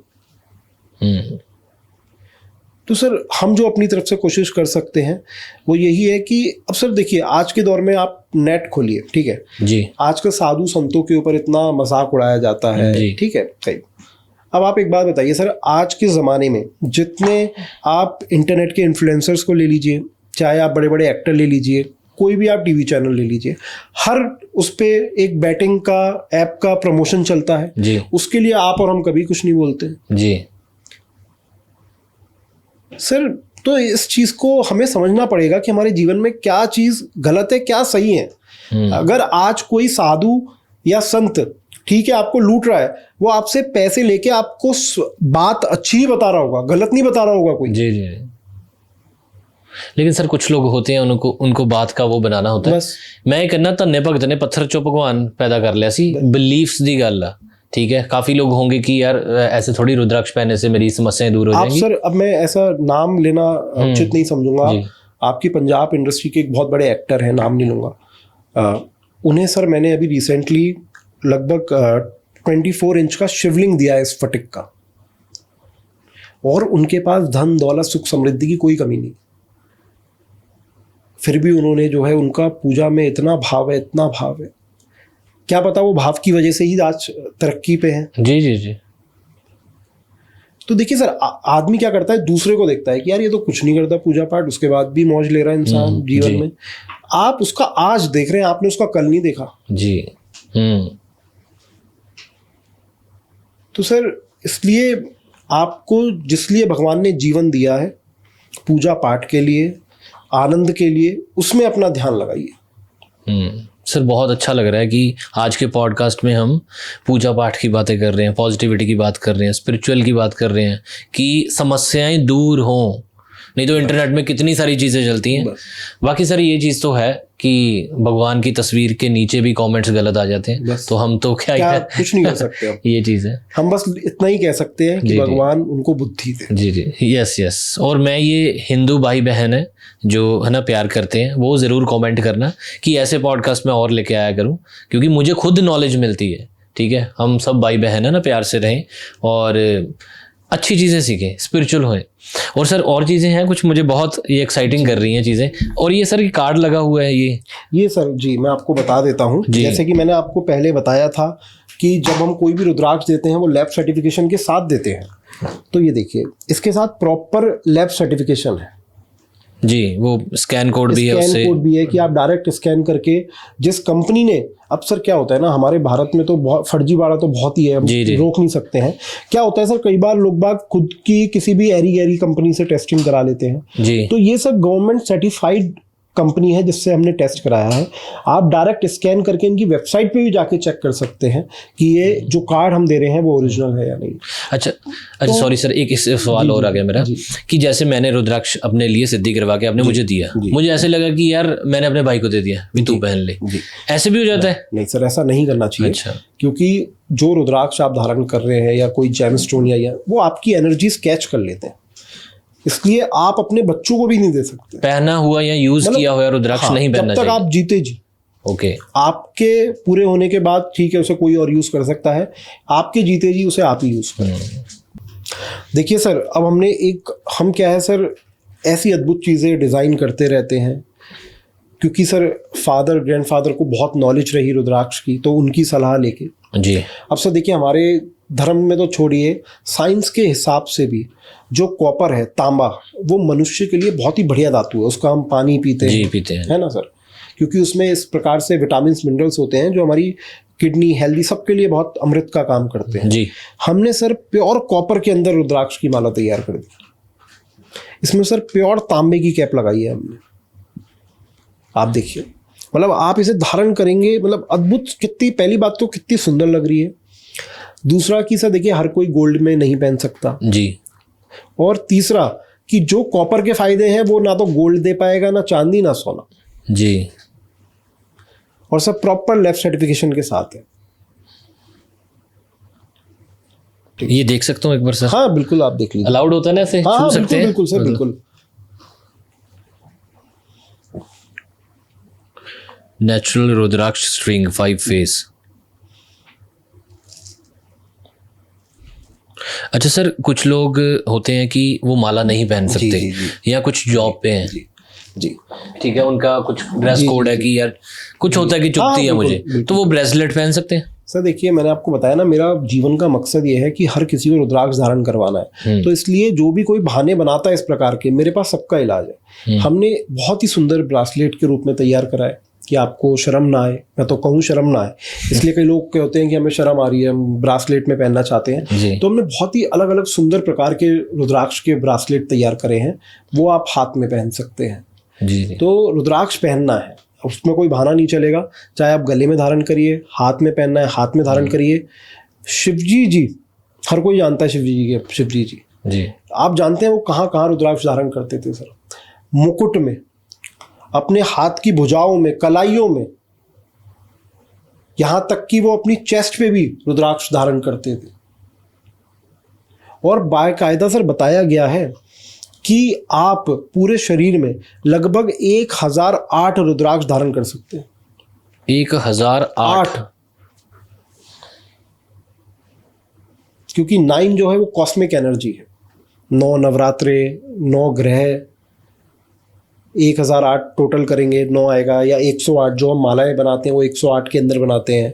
Speaker 2: तो सर हम जो अपनी तरफ से कोशिश कर सकते हैं वो यही है कि अब सर देखिए, आज के दौर में आप नेट खोलिए, ठीक है
Speaker 1: जी,
Speaker 2: आजकल साधु संतों के ऊपर इतना मजाक उड़ाया जाता है, ठीक है सही। अब आप एक बात बताइए सर, आज के ज़माने में जितने आप इंटरनेट के इन्फ्लुएंसर्स को ले लीजिए, चाहे आप बड़े बड़े एक्टर ले लीजिए, कोई भी आप टीवी चैनल ले लीजिए, हर उस पे एक बैटिंग का ऐप का प्रमोशन चलता है
Speaker 1: जी,
Speaker 2: उसके लिए आप और हम कभी कुछ नहीं बोलते
Speaker 1: जी
Speaker 2: सर। तो इस चीज़ को हमें समझना पड़ेगा कि हमारे जीवन में क्या चीज़ गलत है, क्या सही है। अगर आज कोई साधु या संत, ठीक है, आपको लूट रहा है, वो आपसे पैसे लेके आपको बात अच्छी ही बता रहा होगा, गलत नहीं बता रहा होगा कोई।
Speaker 1: जी जी। लेकिन सर कुछ लोग होते हैं, उनको बात का वो बनाना होता है। मैं कहना धन्ने भगत ने पत्थर चो भगवान पैदा कर लिया सी, बिलीफ्स दी गल आ, ठीक है। काफी लोग होंगे कि यार ऐसे थोड़ी रुद्राक्ष पहनने से मेरी समस्याएं दूर हो जाएंगी।
Speaker 2: आप सर, अब मैं ऐसा नाम लेना उचित नहीं समझूंगा। आपकी पंजाब इंडस्ट्री के एक बहुत बड़े एक्टर हैं, नाम नहीं लूंगा, उन्हें सर मैंने अभी रिसेंटली लगभग 24 इंच का शिवलिंग दिया है स्फटिक का, और उनके पास धन दौलत सुख समृद्धि की कोई कमी नहीं, फिर भी उन्होंने जो है, उनका पूजा में इतना भाव है, इतना भाव है, क्या पता वो भाव की वजह से ही आज तरक्की पे हैं।
Speaker 1: जी जी जी।
Speaker 2: तो देखिए सर, आदमी क्या करता है, दूसरे को देखता है कि यार ये तो कुछ नहीं करता पूजा पाठ, उसके बाद भी मौज ले रहा है इंसान जीवन में। आप उसका आज देख रहे हैं, आपने उसका कल नहीं देखा
Speaker 1: जी।
Speaker 2: तो सर इसलिए आपको जिसलिए भगवान ने जीवन दिया है, पूजा पाठ के लिए, आनंद के लिए, उसमें अपना ध्यान लगाइए।
Speaker 1: सर बहुत अच्छा लग रहा है कि आज के पॉडकास्ट में हम पूजा पाठ की बातें कर रहे हैं, पॉजिटिविटी की बात कर रहे हैं, स्पिरिचुअल की बात कर रहे हैं कि समस्याएं दूर हों। नहीं तो इंटरनेट में कितनी सारी चीज़ें चलती हैं। बाकी सर ये चीज़ तो है कि भगवान की तस्वीर के नीचे भी कमेंट्स गलत आ जाते हैं, तो हम तो क्या
Speaker 2: कुछ नहीं कर सकते हम।
Speaker 1: ये चीज़ है,
Speaker 2: हम बस इतना ही कह सकते हैं कि भगवान उनको बुद्धि दे।
Speaker 1: जी जी, यस यस। और मैं ये हिंदू भाई बहन है जो है ना प्यार करते हैं, वो ज़रूर कमेंट करना कि ऐसे पॉडकास्ट में और लेके आया करूं, क्योंकि मुझे खुद नॉलेज मिलती है। ठीक है, हम सब भाई बहन है ना, प्यार से रहें और अच्छी चीज़ें सीखें, स्पिरिचुअल होएं। और सर और चीज़ें हैं कुछ, मुझे बहुत ये एक्साइटिंग कर रही हैं चीज़ें। और ये सर कार्ड लगा हुआ है, ये
Speaker 2: सर जी मैं आपको बता देता हूँ। जैसे कि मैंने आपको पहले बताया था कि जब हम कोई भी रुद्राक्ष देते हैं वो लैब सर्टिफिकेशन के साथ देते हैं। तो ये देखिए, इसके साथ प्रॉपर लैब सर्टिफिकेशन है
Speaker 1: जी, वो स्कैन कोड भी है,
Speaker 2: स्कैन कोड भी है कि आप डायरेक्ट स्कैन करके जिस कंपनी ने, अब सर क्या होता है ना, हमारे भारत में तो बहुत फर्जीवाड़ा तो बहुत ही है, हम रोक नहीं सकते हैं। क्या होता है सर, कई बार लोग बाग खुद की किसी भी एरी गैरी कंपनी से टेस्टिंग करा लेते हैं
Speaker 1: जी।
Speaker 2: तो ये सब गवर्नमेंट सर्टिफाइड कंपनी है जिससे हमने टेस्ट कराया है। आप डायरेक्ट स्कैन करके इनकी वेबसाइट पे भी जाके चेक कर सकते हैं कि ये जो कार्ड हम दे रहे हैं वो ओरिजिनल है या नहीं।
Speaker 1: अच्छा अच्छा, सॉरी सर, एक इस सवाल और आ गया मेरा कि जैसे मैंने रुद्राक्ष अपने लिए सिद्धि करवा के आपने मुझे दिया, मुझे ऐसे लगा कि यार मैंने अपने भाई को दे दिया, भी तू पहन ले, ऐसे भी हो जाता है?
Speaker 2: नहीं सर, ऐसा नहीं करना चाहिए।
Speaker 1: अच्छा।
Speaker 2: क्योंकि जो रुद्राक्ष आप धारण कर रहे हैं या कोई जेमस्टोन या वो आपकी एनर्जीज कैच कर लेते हैं, इसलिए आप अपने बच्चों को भी नहीं दे सकते।
Speaker 1: पहना हुआ या यूज किया हुआ रुद्राक्ष नहीं पहनना चाहिए
Speaker 2: जब तक आप जीते जी।
Speaker 1: ओके।
Speaker 2: आपके पूरे होने के बाद ठीक है, उसे कोई और यूज कर सकता है, आपके जीते जी उसे आप ही यूज करें। देखिए सर, अब हम क्या है सर, ऐसी अद्भुत चीज़ें डिज़ाइन करते रहते हैं क्योंकि सर फादर ग्रैंडफादर को बहुत नॉलेज रही रुद्राक्ष की, तो उनकी सलाह लेके
Speaker 1: जी।
Speaker 2: अब सर देखिए, हमारे धर्म में तो छोड़िए, साइंस के हिसाब से भी जो कॉपर है, तांबा, वो मनुष्य के लिए बहुत ही बढ़िया धातु है। उसका हम पानी पीते हैं, है ना सर, क्योंकि उसमें इस प्रकार से विटामिन मिनरल्स होते हैं जो हमारी किडनी हेल्दी सबके लिए बहुत अमृत का काम करते हैं
Speaker 1: जी।
Speaker 2: हमने सर प्योर कॉपर के अंदर रुद्राक्ष की माला तैयार कर दी। इसमें सर प्योर तांबे की कैप लगाई है हमने। आप देखिए, मतलब आप इसे धारण करेंगे, मतलब अद्भुत, कितनी, पहली बात तो कितनी सुंदर लग रही है। दूसरा कि सर देखिए, हर कोई गोल्ड में नहीं पहन सकता
Speaker 1: जी।
Speaker 2: और तीसरा कि जो कॉपर के फायदे हैं वो ना तो गोल्ड दे पाएगा, ना चांदी, ना सोना
Speaker 1: जी।
Speaker 2: और सब प्रॉपर लैब सर्टिफिकेशन के साथ है।
Speaker 1: ये देख सकता हूँ एक बार सर?
Speaker 2: हाँ बिल्कुल, आप देख लीजिए।
Speaker 1: अलाउड होता है ना ऐसे?
Speaker 2: हाँ
Speaker 1: छू
Speaker 2: हाँ,
Speaker 1: सकते हैं?
Speaker 2: बिल्कुल सर, बिल्कुल।
Speaker 1: नेचुरल रुद्राक्ष स्ट्रिंग 5 फेस। अच्छा सर, कुछ लोग होते हैं कि वो माला नहीं पहन सकते या कुछ जॉब पे हैं,
Speaker 2: जी
Speaker 1: ठीक है, उनका कुछ ड्रेस कोड है कि यार कुछ होता है कि चुभती है मुझे, तो वो ब्रेसलेट पहन सकते हैं?
Speaker 2: सर देखिए, मैंने आपको बताया ना, मेरा जीवन का मकसद ये है कि हर किसी को रुद्राक्ष धारण करवाना है। तो इसलिए जो भी कोई बहाने बनाता है इस प्रकार के, मेरे पास सबका इलाज है। हमने बहुत ही सुंदर ब्रासलेट के रूप में तैयार करा है कि आपको शर्म ना आए, मैं तो कहूँ शर्म ना आए, इसलिए कई लोग कहते हैं कि हमें शर्म आ रही है, हम ब्रासलेट में पहनना चाहते हैं। तो हमने बहुत ही अलग अलग सुंदर प्रकार के रुद्राक्ष के ब्रासलेट तैयार करे हैं, वो आप हाथ में पहन सकते हैं।
Speaker 1: जी।
Speaker 2: तो रुद्राक्ष पहनना है, उसमें कोई बहाना नहीं चलेगा। चाहे आप गले में धारण करिए, हाथ में पहनना है हाथ में धारण करिए। शिवजी जी, हर कोई जानता है शिवजी जी। आप जानते हैं वो कहाँ कहाँ रुद्राक्ष धारण करते थे सर? मुकुट में, अपने हाथ की भुजाओं में, कलाइयों में, यहां तक कि वो अपनी चेस्ट पे भी रुद्राक्ष धारण करते थे। और बाकायदा सर बताया गया है कि आप पूरे शरीर में लगभग 1008 रुद्राक्ष धारण कर सकते हैं।
Speaker 1: 1008?
Speaker 2: क्योंकि 9 जो है वो कॉस्मिक एनर्जी है। 9 नवरात्रे, 9 ग्रह, 1008 टोटल करेंगे, 9 आएगा, या 108 जो हम मालाएं बनाते हैं वो 108 के अंदर बनाते हैं।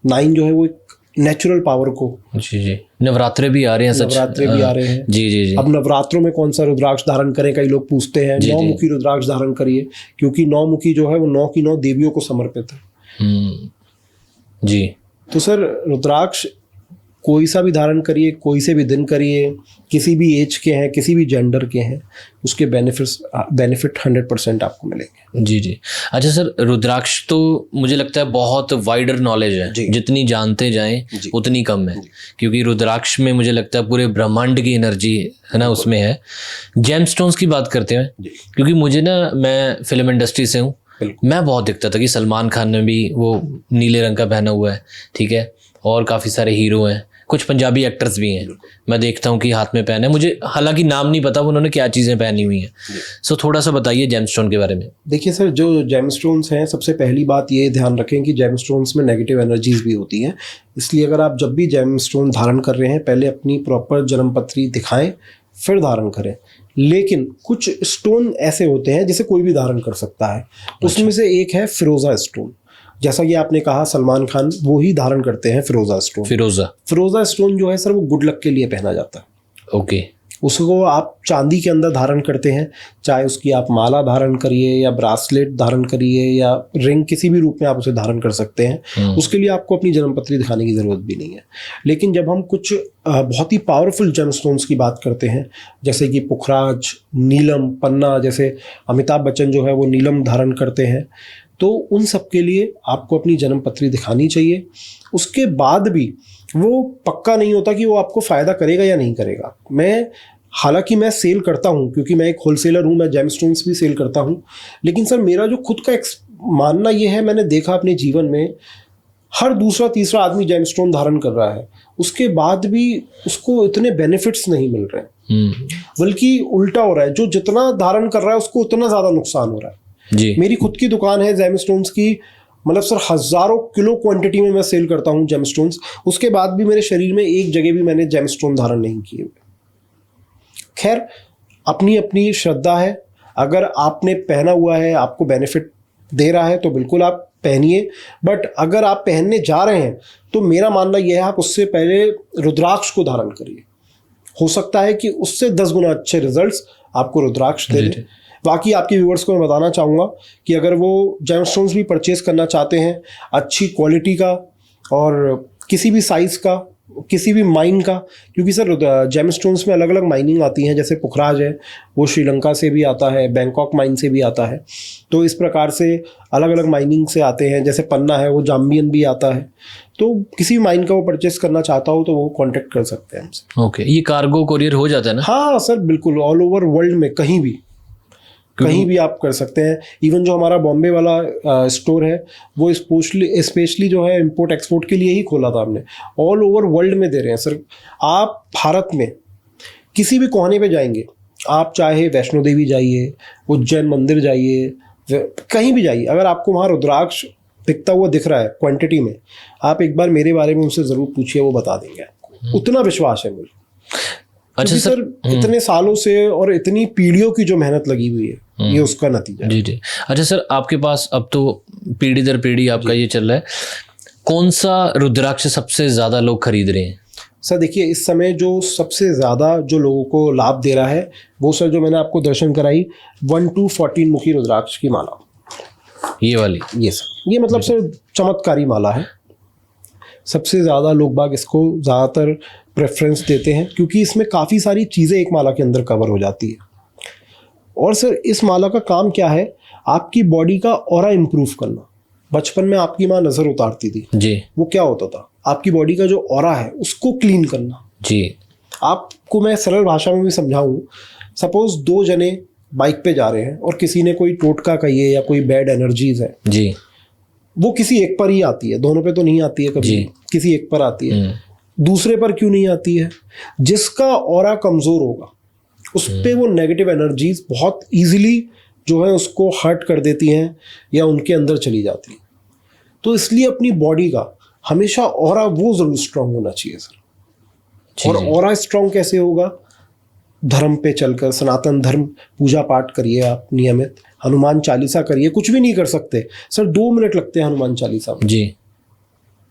Speaker 2: 9 जो है वो एक नेचुरल पावर को।
Speaker 1: जी। नवरात्रे भी आ रहे हैं, सच?
Speaker 2: नवरात्रे भी आ रहे हैं।
Speaker 1: जी।
Speaker 2: अब नवरात्रों में कौन सा रुद्राक्ष धारण करें, कई लोग पूछते हैं। 9 मुखी रुद्राक्ष धारण करिए, क्योंकि 9 मुखी जो है वो 9 की 9 देवियों को समर्पित है।
Speaker 1: जी।
Speaker 2: तो सर रुद्राक्ष कोई सा भी धारण करिए, कोई से भी दिन करिए, किसी भी एज के हैं, किसी भी जेंडर के हैं, उसके बेनिफिट 100% आपको मिलेंगे।
Speaker 1: जी। अच्छा सर, रुद्राक्ष तो मुझे लगता है बहुत वाइडर नॉलेज है, जितनी जानते जाएं उतनी कम है, क्योंकि रुद्राक्ष में मुझे लगता है पूरे ब्रह्मांड की एनर्जी है ना उसमें है। जेमस्टोन्स की बात करते हैं, क्योंकि मुझे ना, मैं फिल्म इंडस्ट्री से हूँ, मैं बहुत दिखता था कि सलमान खान ने भी वो नीले रंग का पहना हुआ है, ठीक है, और काफ़ी सारे हीरो हैं, कुछ पंजाबी एक्टर्स भी हैं, मैं देखता हूँ कि हाथ में पहने। मुझे हालांकि नाम नहीं पता उन्होंने क्या चीज़ें पहनी हुई हैं, सो थोड़ा सा बताइए जेमस्टोन के बारे में।
Speaker 2: देखिए सर, जो जेमस्टोन्स हैं, सबसे पहली बात ये ध्यान रखें कि जेमस्टोन्स में नेगेटिव एनर्जीज भी होती हैं। इसलिए अगर आप जब भी जेमस्टोन धारण कर रहे हैं, पहले अपनी प्रॉपर जन्मपत्री दिखाएं, फिर धारण करें। लेकिन कुछ स्टोन ऐसे होते हैं जिसे कोई भी धारण कर सकता है। उसमें से एक है फिरोजा स्टोन। जैसा कि आपने कहा, सलमान खान वो ही धारण करते हैं फिरोजा स्टोन। फिरोजा स्टोन जो है सर, वो गुड लक के लिए पहना जाता है।
Speaker 1: ओके।
Speaker 2: उसको आप चांदी के अंदर धारण करते हैं, चाहे उसकी आप माला धारण करिए या ब्रासलेट धारण करिए या रिंग, किसी भी रूप में आप उसे धारण कर सकते हैं। उसके लिए आपको अपनी जन्मपत्री दिखाने की ज़रूरत भी नहीं है। लेकिन जब हम कुछ बहुत ही पावरफुल जेमस्टोन्स की बात करते हैं, जैसे कि पुखराज, नीलम, पन्ना, जैसे अमिताभ बच्चन जो है वो नीलम धारण करते हैं, तो उन सब के लिए आपको अपनी जन्मपत्री दिखानी चाहिए। उसके बाद भी वो पक्का नहीं होता कि वो आपको फ़ायदा करेगा या नहीं करेगा। हालांकि मैं सेल करता हूँ, क्योंकि मैं एक होलसेलर हूँ, मैं जेमस्टोन्स भी सेल करता हूँ। लेकिन सर मेरा जो खुद का मानना ये है, मैंने देखा अपने जीवन में हर दूसरा तीसरा आदमी जेमस्टोन धारण कर रहा है, उसके बाद भी उसको इतने बेनिफिट्स नहीं मिल रहे हैं, बल्कि उल्टा हो रहा है। जो जितना धारण कर रहा है उसको उतना ज़्यादा नुकसान हो रहा है।
Speaker 1: जी।
Speaker 2: मेरी खुद की दुकान है जेमस्टोन्स की, मतलब सर हज़ारों किलो क्वांटिटी में मैं सेल करता हूँ जेमस्टोन्स। उसके बाद भी मेरे शरीर में एक जगह भी मैंने जेमस्टोन धारण नहीं किए हुए। खैर, अपनी अपनी श्रद्धा है। अगर आपने पहना हुआ है, आपको बेनिफिट दे रहा है, तो बिल्कुल आप पहनिए। बट अगर आप पहनने जा रहे हैं तो मेरा मानना यह है, आप उससे पहले रुद्राक्ष को धारण करिए। हो सकता है कि उससे 10 गुना अच्छे रिजल्ट्स आपको रुद्राक्ष दे दें। बाकी आपके व्यूअर्स को मैं बताना चाहूँगा कि अगर वो जेमस्टोन्स भी परचेज करना चाहते हैं, अच्छी क्वालिटी का और किसी भी साइज़ का, किसी भी माइन का, क्योंकि सर जेमस्टोन्स में अलग अलग माइनिंग आती हैं। जैसे पुखराज है वो श्रीलंका से भी आता है, बैंकॉक माइन से भी आता है, तो इस प्रकार से अलग अलग माइनिंग से आते हैं। जैसे पन्ना है वो जाम्बियन भी आता है। तो किसी भी माइन का वो परचेस करना चाहता हो तो वो कांटेक्ट कर सकते हैं हमसे।
Speaker 1: ओके। ये कार्गो कोरियर हो जाता है ना?
Speaker 2: हाँ सर बिल्कुल, ऑल ओवर वर्ल्ड में कहीं भी कहीं भी आप कर सकते हैं। इवन जो हमारा बॉम्बे वाला स्टोर है वो स्पेशली जो है इंपोर्ट एक्सपोर्ट के लिए ही खोला था हमने। ऑल ओवर वर्ल्ड में दे रहे हैं सर। आप भारत में किसी भी कोने पे जाएंगे, आप चाहे वैष्णो देवी जाइए, उज्जैन मंदिर जाइए, कहीं भी जाइए, अगर आपको वहाँ रुद्राक्ष दिखता हुआ दिख रहा है क्वांटिटी में, आप एक बार मेरे बारे में उनसे ज़रूर पूछिए, वो बता देंगे आपको। उतना विश्वास है मुझे। अच्छा सर, इतने सालों से और इतनी पीढ़ियों की जो मेहनत लगी हुई है, ये उसका नतीजा है।
Speaker 1: जी जी। अच्छा सर, आपके पास अब तो पीढ़ी दर पीढ़ी आपका ये चल रहा है, कौन सा रुद्राक्ष सबसे ज़्यादा लोग खरीद रहे हैं?
Speaker 2: सर देखिए, इस समय जो सबसे ज़्यादा जो लोगों को लाभ दे रहा है वो सर जो मैंने आपको दर्शन कराई 1 to 14 मुखी रुद्राक्ष की माला,
Speaker 1: ये वाली।
Speaker 2: ये सर, ये मतलब सर चमत्कारी माला है। सबसे ज़्यादा लोग बाग इसको ज़्यादातर प्रेफरेंस देते हैं क्योंकि इसमें काफ़ी सारी चीज़ें एक माला के अंदर कवर हो जाती है। और सर इस माला का काम क्या है, आपकी बॉडी का ऑरा इम्प्रूव करना। बचपन में आपकी माँ नज़र उतारती थी
Speaker 1: जी,
Speaker 2: वो क्या होता था, आपकी बॉडी का जो ऑरा है उसको क्लीन करना।
Speaker 1: जी।
Speaker 2: आपको मैं सरल भाषा में भी समझाऊं, सपोज 2 जने बाइक पे जा रहे हैं और किसी ने कोई टोटका कहिए या कोई बैड एनर्जीज है
Speaker 1: जी,
Speaker 2: वो किसी एक पर ही आती है, दोनों पे तो नहीं आती है कभी, किसी एक पर आती है। दूसरे पर क्यों नहीं आती है? जिसका ऑरा कमज़ोर होगा उस पे वो नेगेटिव एनर्जीज बहुत ईजिली जो है उसको हर्ट कर देती हैं या उनके अंदर चली जाती है। तो इसलिए अपनी बॉडी का हमेशा ऑरा वो ज़रूर स्ट्रांग होना चाहिए सर। और ऑरा स्ट्रांग कैसे होगा? धर्म पे चलकर, सनातन धर्म, पूजा पाठ करिए आप नियमित, हनुमान चालीसा करिए। कुछ भी नहीं कर सकते सर, 2 मिनट लगते हैं हनुमान चालीसा में
Speaker 1: जी।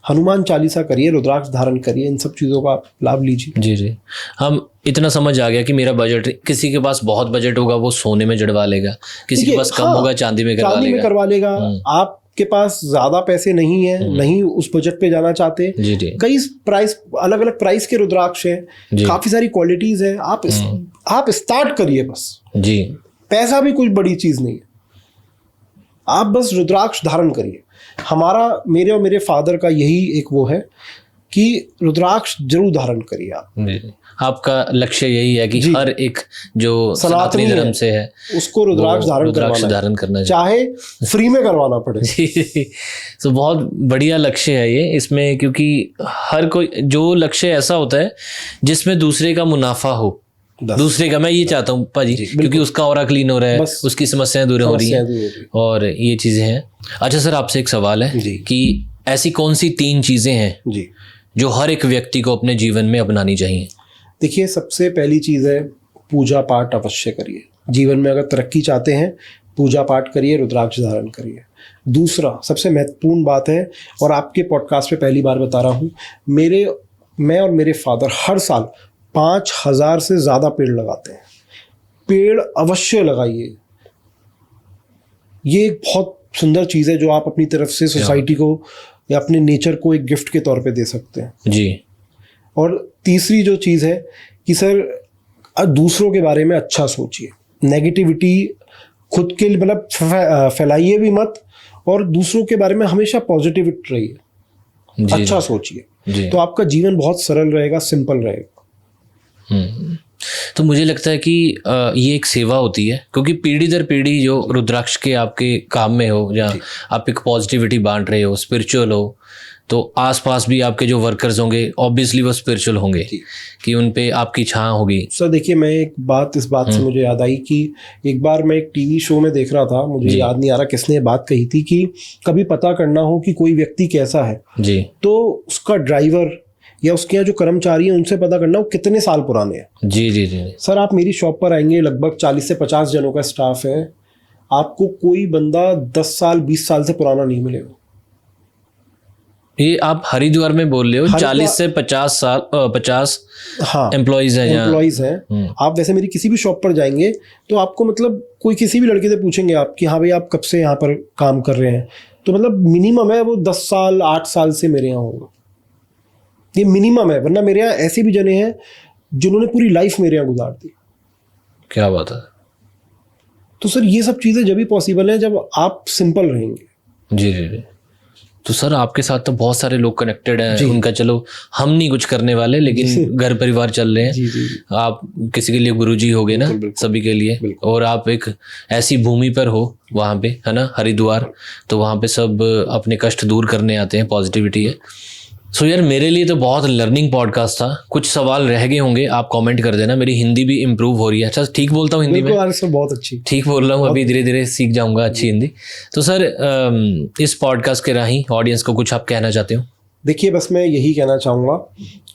Speaker 2: हनुमान चालीसा करिए, रुद्राक्ष धारण करिए, इन सब चीज़ों का आप लाभ लीजिए।
Speaker 1: जी जी। हम इतना समझ आ गया कि मेरा बजट, किसी के पास बहुत बजट होगा वो सोने में जड़वा लेगा, किसी के पास कम होगा चांदी में करवा लेगा।
Speaker 2: आपके पास ज़्यादा पैसे नहीं है, नहीं उस बजट पे जाना चाहते,
Speaker 1: जी जी।
Speaker 2: कई प्राइस, अलग अलग प्राइस के रुद्राक्ष हैं, काफ़ी सारी क्वालिटीज़ हैं। आप स्टार्ट करिए बस
Speaker 1: जी।
Speaker 2: पैसा भी कोई बड़ी चीज़ नहीं है, आप बस रुद्राक्ष धारण करिए। हमारा, मेरे और मेरे फादर का यही एक वो है कि रुद्राक्ष जरूर धारण करिए आप।
Speaker 1: जी। आपका लक्ष्य यही है कि हर एक जो सनातनी धर्म से है
Speaker 2: उसको रुद्राक्ष धारण
Speaker 1: करना
Speaker 2: चाहे फ्री में करवाना पड़े।
Speaker 1: जी। तो बहुत बढ़िया लक्ष्य है ये इसमें, क्योंकि हर कोई जो लक्ष्य ऐसा होता है जिसमें दूसरे का मुनाफा हो, दूसरे का, मैं ये चाहता हूँ पाजी, क्योंकि उसका ऑरा क्लीन हो रहा है, उसकी समस्याएं दूर हो रही हैं और ये चीज़ें हैं। अच्छा सर, आपसे एक सवाल है कि ऐसी कौन सी 3 चीज़ें हैं जी जो हर एक व्यक्ति को अपने जीवन में अपनानी चाहिए?
Speaker 2: देखिए, सबसे पहली चीज़ है पूजा पाठ अवश्य करिए। जीवन में अगर तरक्की चाहते हैं, पूजा पाठ करिए, रुद्राक्ष धारण करिए। दूसरा सबसे महत्वपूर्ण बात है, और आपके पॉडकास्ट पे पहली बार बता रहा हूँ, मैं और मेरे फादर हर साल 5000 से ज़्यादा पेड़ लगाते हैं। पेड़ अवश्य लगाइए, ये एक बहुत सुंदर चीज़ है जो आप अपनी तरफ से सोसाइटी को या अपने नेचर को एक गिफ्ट के तौर पे दे सकते हैं
Speaker 1: जी।
Speaker 2: और तीसरी जो चीज़ है कि सर दूसरों के बारे में अच्छा सोचिए, नेगेटिविटी खुद के लिए मतलब फैलाइए भी मत, और दूसरों के बारे में हमेशा पॉजिटिव रहिए, अच्छा सोचिए, तो आपका जीवन बहुत सरल रहेगा, सिंपल रहेगा।
Speaker 1: तो मुझे लगता है कि ये एक सेवा होती है, क्योंकि पीढ़ी दर पीढ़ी जो रुद्राक्ष के आपके काम में हो, जहाँ आप एक पॉजिटिविटी बांट रहे हो, स्पिरिचुअल हो, तो आसपास भी आपके जो वर्कर्स होंगे ऑब्वियसली वो स्पिरिचुअल होंगे कि उन पे आपकी छां होगी।
Speaker 2: सर देखिए, मैं एक बात, इस बात से मुझे याद आई कि एक बार मैं एक टीवी शो में देख रहा था, मुझे याद नहीं आ रहा किसने ये बात कही थी कि कभी पता करना हो कि कोई व्यक्ति कैसा है
Speaker 1: जी,
Speaker 2: तो उसका ड्राइवर या उसके यहाँ जो कर्मचारी हैं उनसे पता करना वो कितने साल पुराने हैं।
Speaker 1: जी जी जी।
Speaker 2: सर आप मेरी शॉप पर आएंगे, लगभग 40 से 50 जनों का स्टाफ है, आपको कोई बंदा 10 साल 20 साल से पुराना नहीं मिलेगा।
Speaker 1: ये आप हरिद्वार में बोल रहे हो? 40 से 50 साल 50
Speaker 2: हाँ
Speaker 1: एम्प्लॉइज
Speaker 2: हैं। आप वैसे मेरी किसी भी शॉप पर जाएंगे तो आपको मतलब कोई किसी भी लड़के से पूछेंगे आप कि हाँ भाई आप कब से यहाँ पर काम कर रहे हैं, तो मतलब मिनिमम है वो 10 साल 8 साल से मेरे यहाँ होगा, ये मिनिमम है। वरना मेरे यहाँ ऐसे भी जने हैं जिन्होंने पूरी लाइफ मेरे यहाँ गुजार दी।
Speaker 1: क्या बात है।
Speaker 2: तो सर ये सब चीज़ें जब भी पॉसिबल है जब आप सिंपल रहेंगे।
Speaker 1: जी जी जी। तो सर आपके साथ तो बहुत सारे लोग कनेक्टेड हैं, उनका चलो हम नहीं कुछ करने वाले लेकिन घर परिवार चल रहे हैं।
Speaker 2: जी जी
Speaker 1: आप किसी के लिए गुरुजी हो गए ना, सभी के लिए, और आप एक ऐसी भूमि पर हो वहाँ पे, है ना, हरिद्वार, तो वहाँ पे सब अपने कष्ट दूर करने आते हैं, पॉजिटिविटी है। सो यार मेरे लिए तो बहुत लर्निंग पॉडकास्ट था। कुछ सवाल रह गए होंगे, आप कमेंट कर देना। मेरी हिंदी भी इम्प्रूव हो रही है। अच्छा ठीक बोलता हूँ हिंदी में?
Speaker 2: बहुत अच्छी
Speaker 1: ठीक बोल रहा हूँ, अभी धीरे धीरे सीख जाऊंगा अच्छी हिंदी। तो सर इस पॉडकास्ट के राही ऑडियंस को कुछ आप कहना चाहते हो?
Speaker 2: देखिए, बस मैं यही कहना चाहूँगा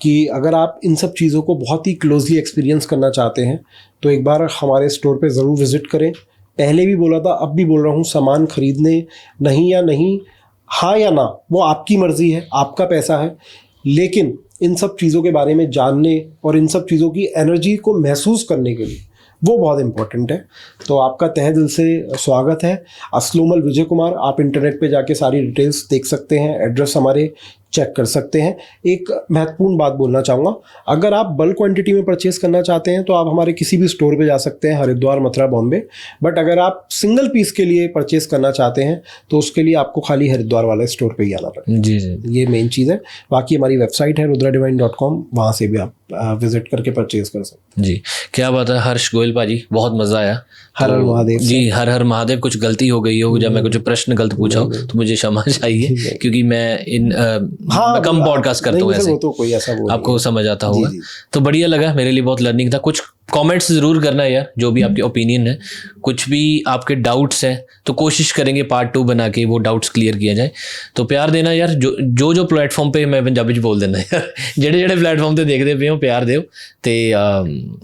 Speaker 2: कि अगर आप इन सब चीज़ों को बहुत ही क्लोजली एक्सपीरियंस करना चाहते हैं तो एक बार हमारे स्टोर पे ज़रूर विज़िट करें। पहले भी बोला था, अब भी बोल रहा हूँ, सामान खरीदने नहीं या नहीं, हाँ या ना, वो आपकी मर्ज़ी है, आपका पैसा है, लेकिन इन सब चीज़ों के बारे में जानने और इन सब चीज़ों की एनर्जी को महसूस करने के लिए वो बहुत इम्पोर्टेंट है। तो आपका तहे दिल से स्वागत है। अस्लोमल विजय कुमार, आप इंटरनेट पे जाके सारी डिटेल्स देख सकते हैं, एड्रेस हमारे चेक कर सकते हैं। एक महत्वपूर्ण बात बोलना चाहूँगा, अगर आप बल्क क्वांटिटी में परचेस करना चाहते हैं तो आप हमारे किसी भी स्टोर पे जा सकते हैं, हरिद्वार, मथुरा, बॉम्बे। बट अगर आप सिंगल पीस के लिए परचेस करना चाहते हैं तो उसके लिए आपको खाली हरिद्वार वाले स्टोर पे ही आना पड़ेगा।
Speaker 1: जी जी,
Speaker 2: ये मेन चीज़ है। बाकी हमारी वेबसाइट है rudradivine.com, वहाँ से भी आप विजिट करके परचेज कर सकते हैं।
Speaker 1: जी क्या बात है हर्ष गोयल पाजी, बहुत मज़ा आया।
Speaker 2: हर हर महादेव
Speaker 1: जी, हर हर महादेव। कुछ गलती हो गई हो, जब मैं कुछ प्रश्न गलत पूछा हो तो मुझे क्षमा चाहिए, क्योंकि मैं इन मैं कम पॉडकास्ट करता हूँ ऐसे,
Speaker 2: वो तो कोई ऐसा वो
Speaker 1: आपको समझ आता होगा।
Speaker 2: जी।
Speaker 1: तो बढ़िया लगा, मेरे लिए बहुत लर्निंग था। कुछ कमेंट्स ज़रूर करना यार, जो भी आपके ओपिनियन है, कुछ भी आपके डाउट्स हैं तो कोशिश करेंगे पार्ट 2 बना के वो डाउट्स क्लियर किया जाए। तो प्यार देना यार, जो प्लेटफॉर्म पे, मैं पंजाबी बोल देना यार, ਜਿਹੜੇ प्लेटफॉर्म ਤੇ ਦੇਖਦੇ ਪਏ ਹੋ ਪਿਆਰ ਦਿਓ ਤੇ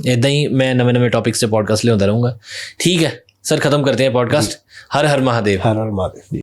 Speaker 1: ਇਦਾਂ ਹੀ मैं नਵੇਂ टॉपिक्स से पॉडकास्ट ਲਿਆਉਂਦਾ ਰਹੂੰਗਾ। ठीक है सर, ख़त्म करते हैं पॉडकास्ट। हर हर महादेव।
Speaker 2: हर हर महादेव।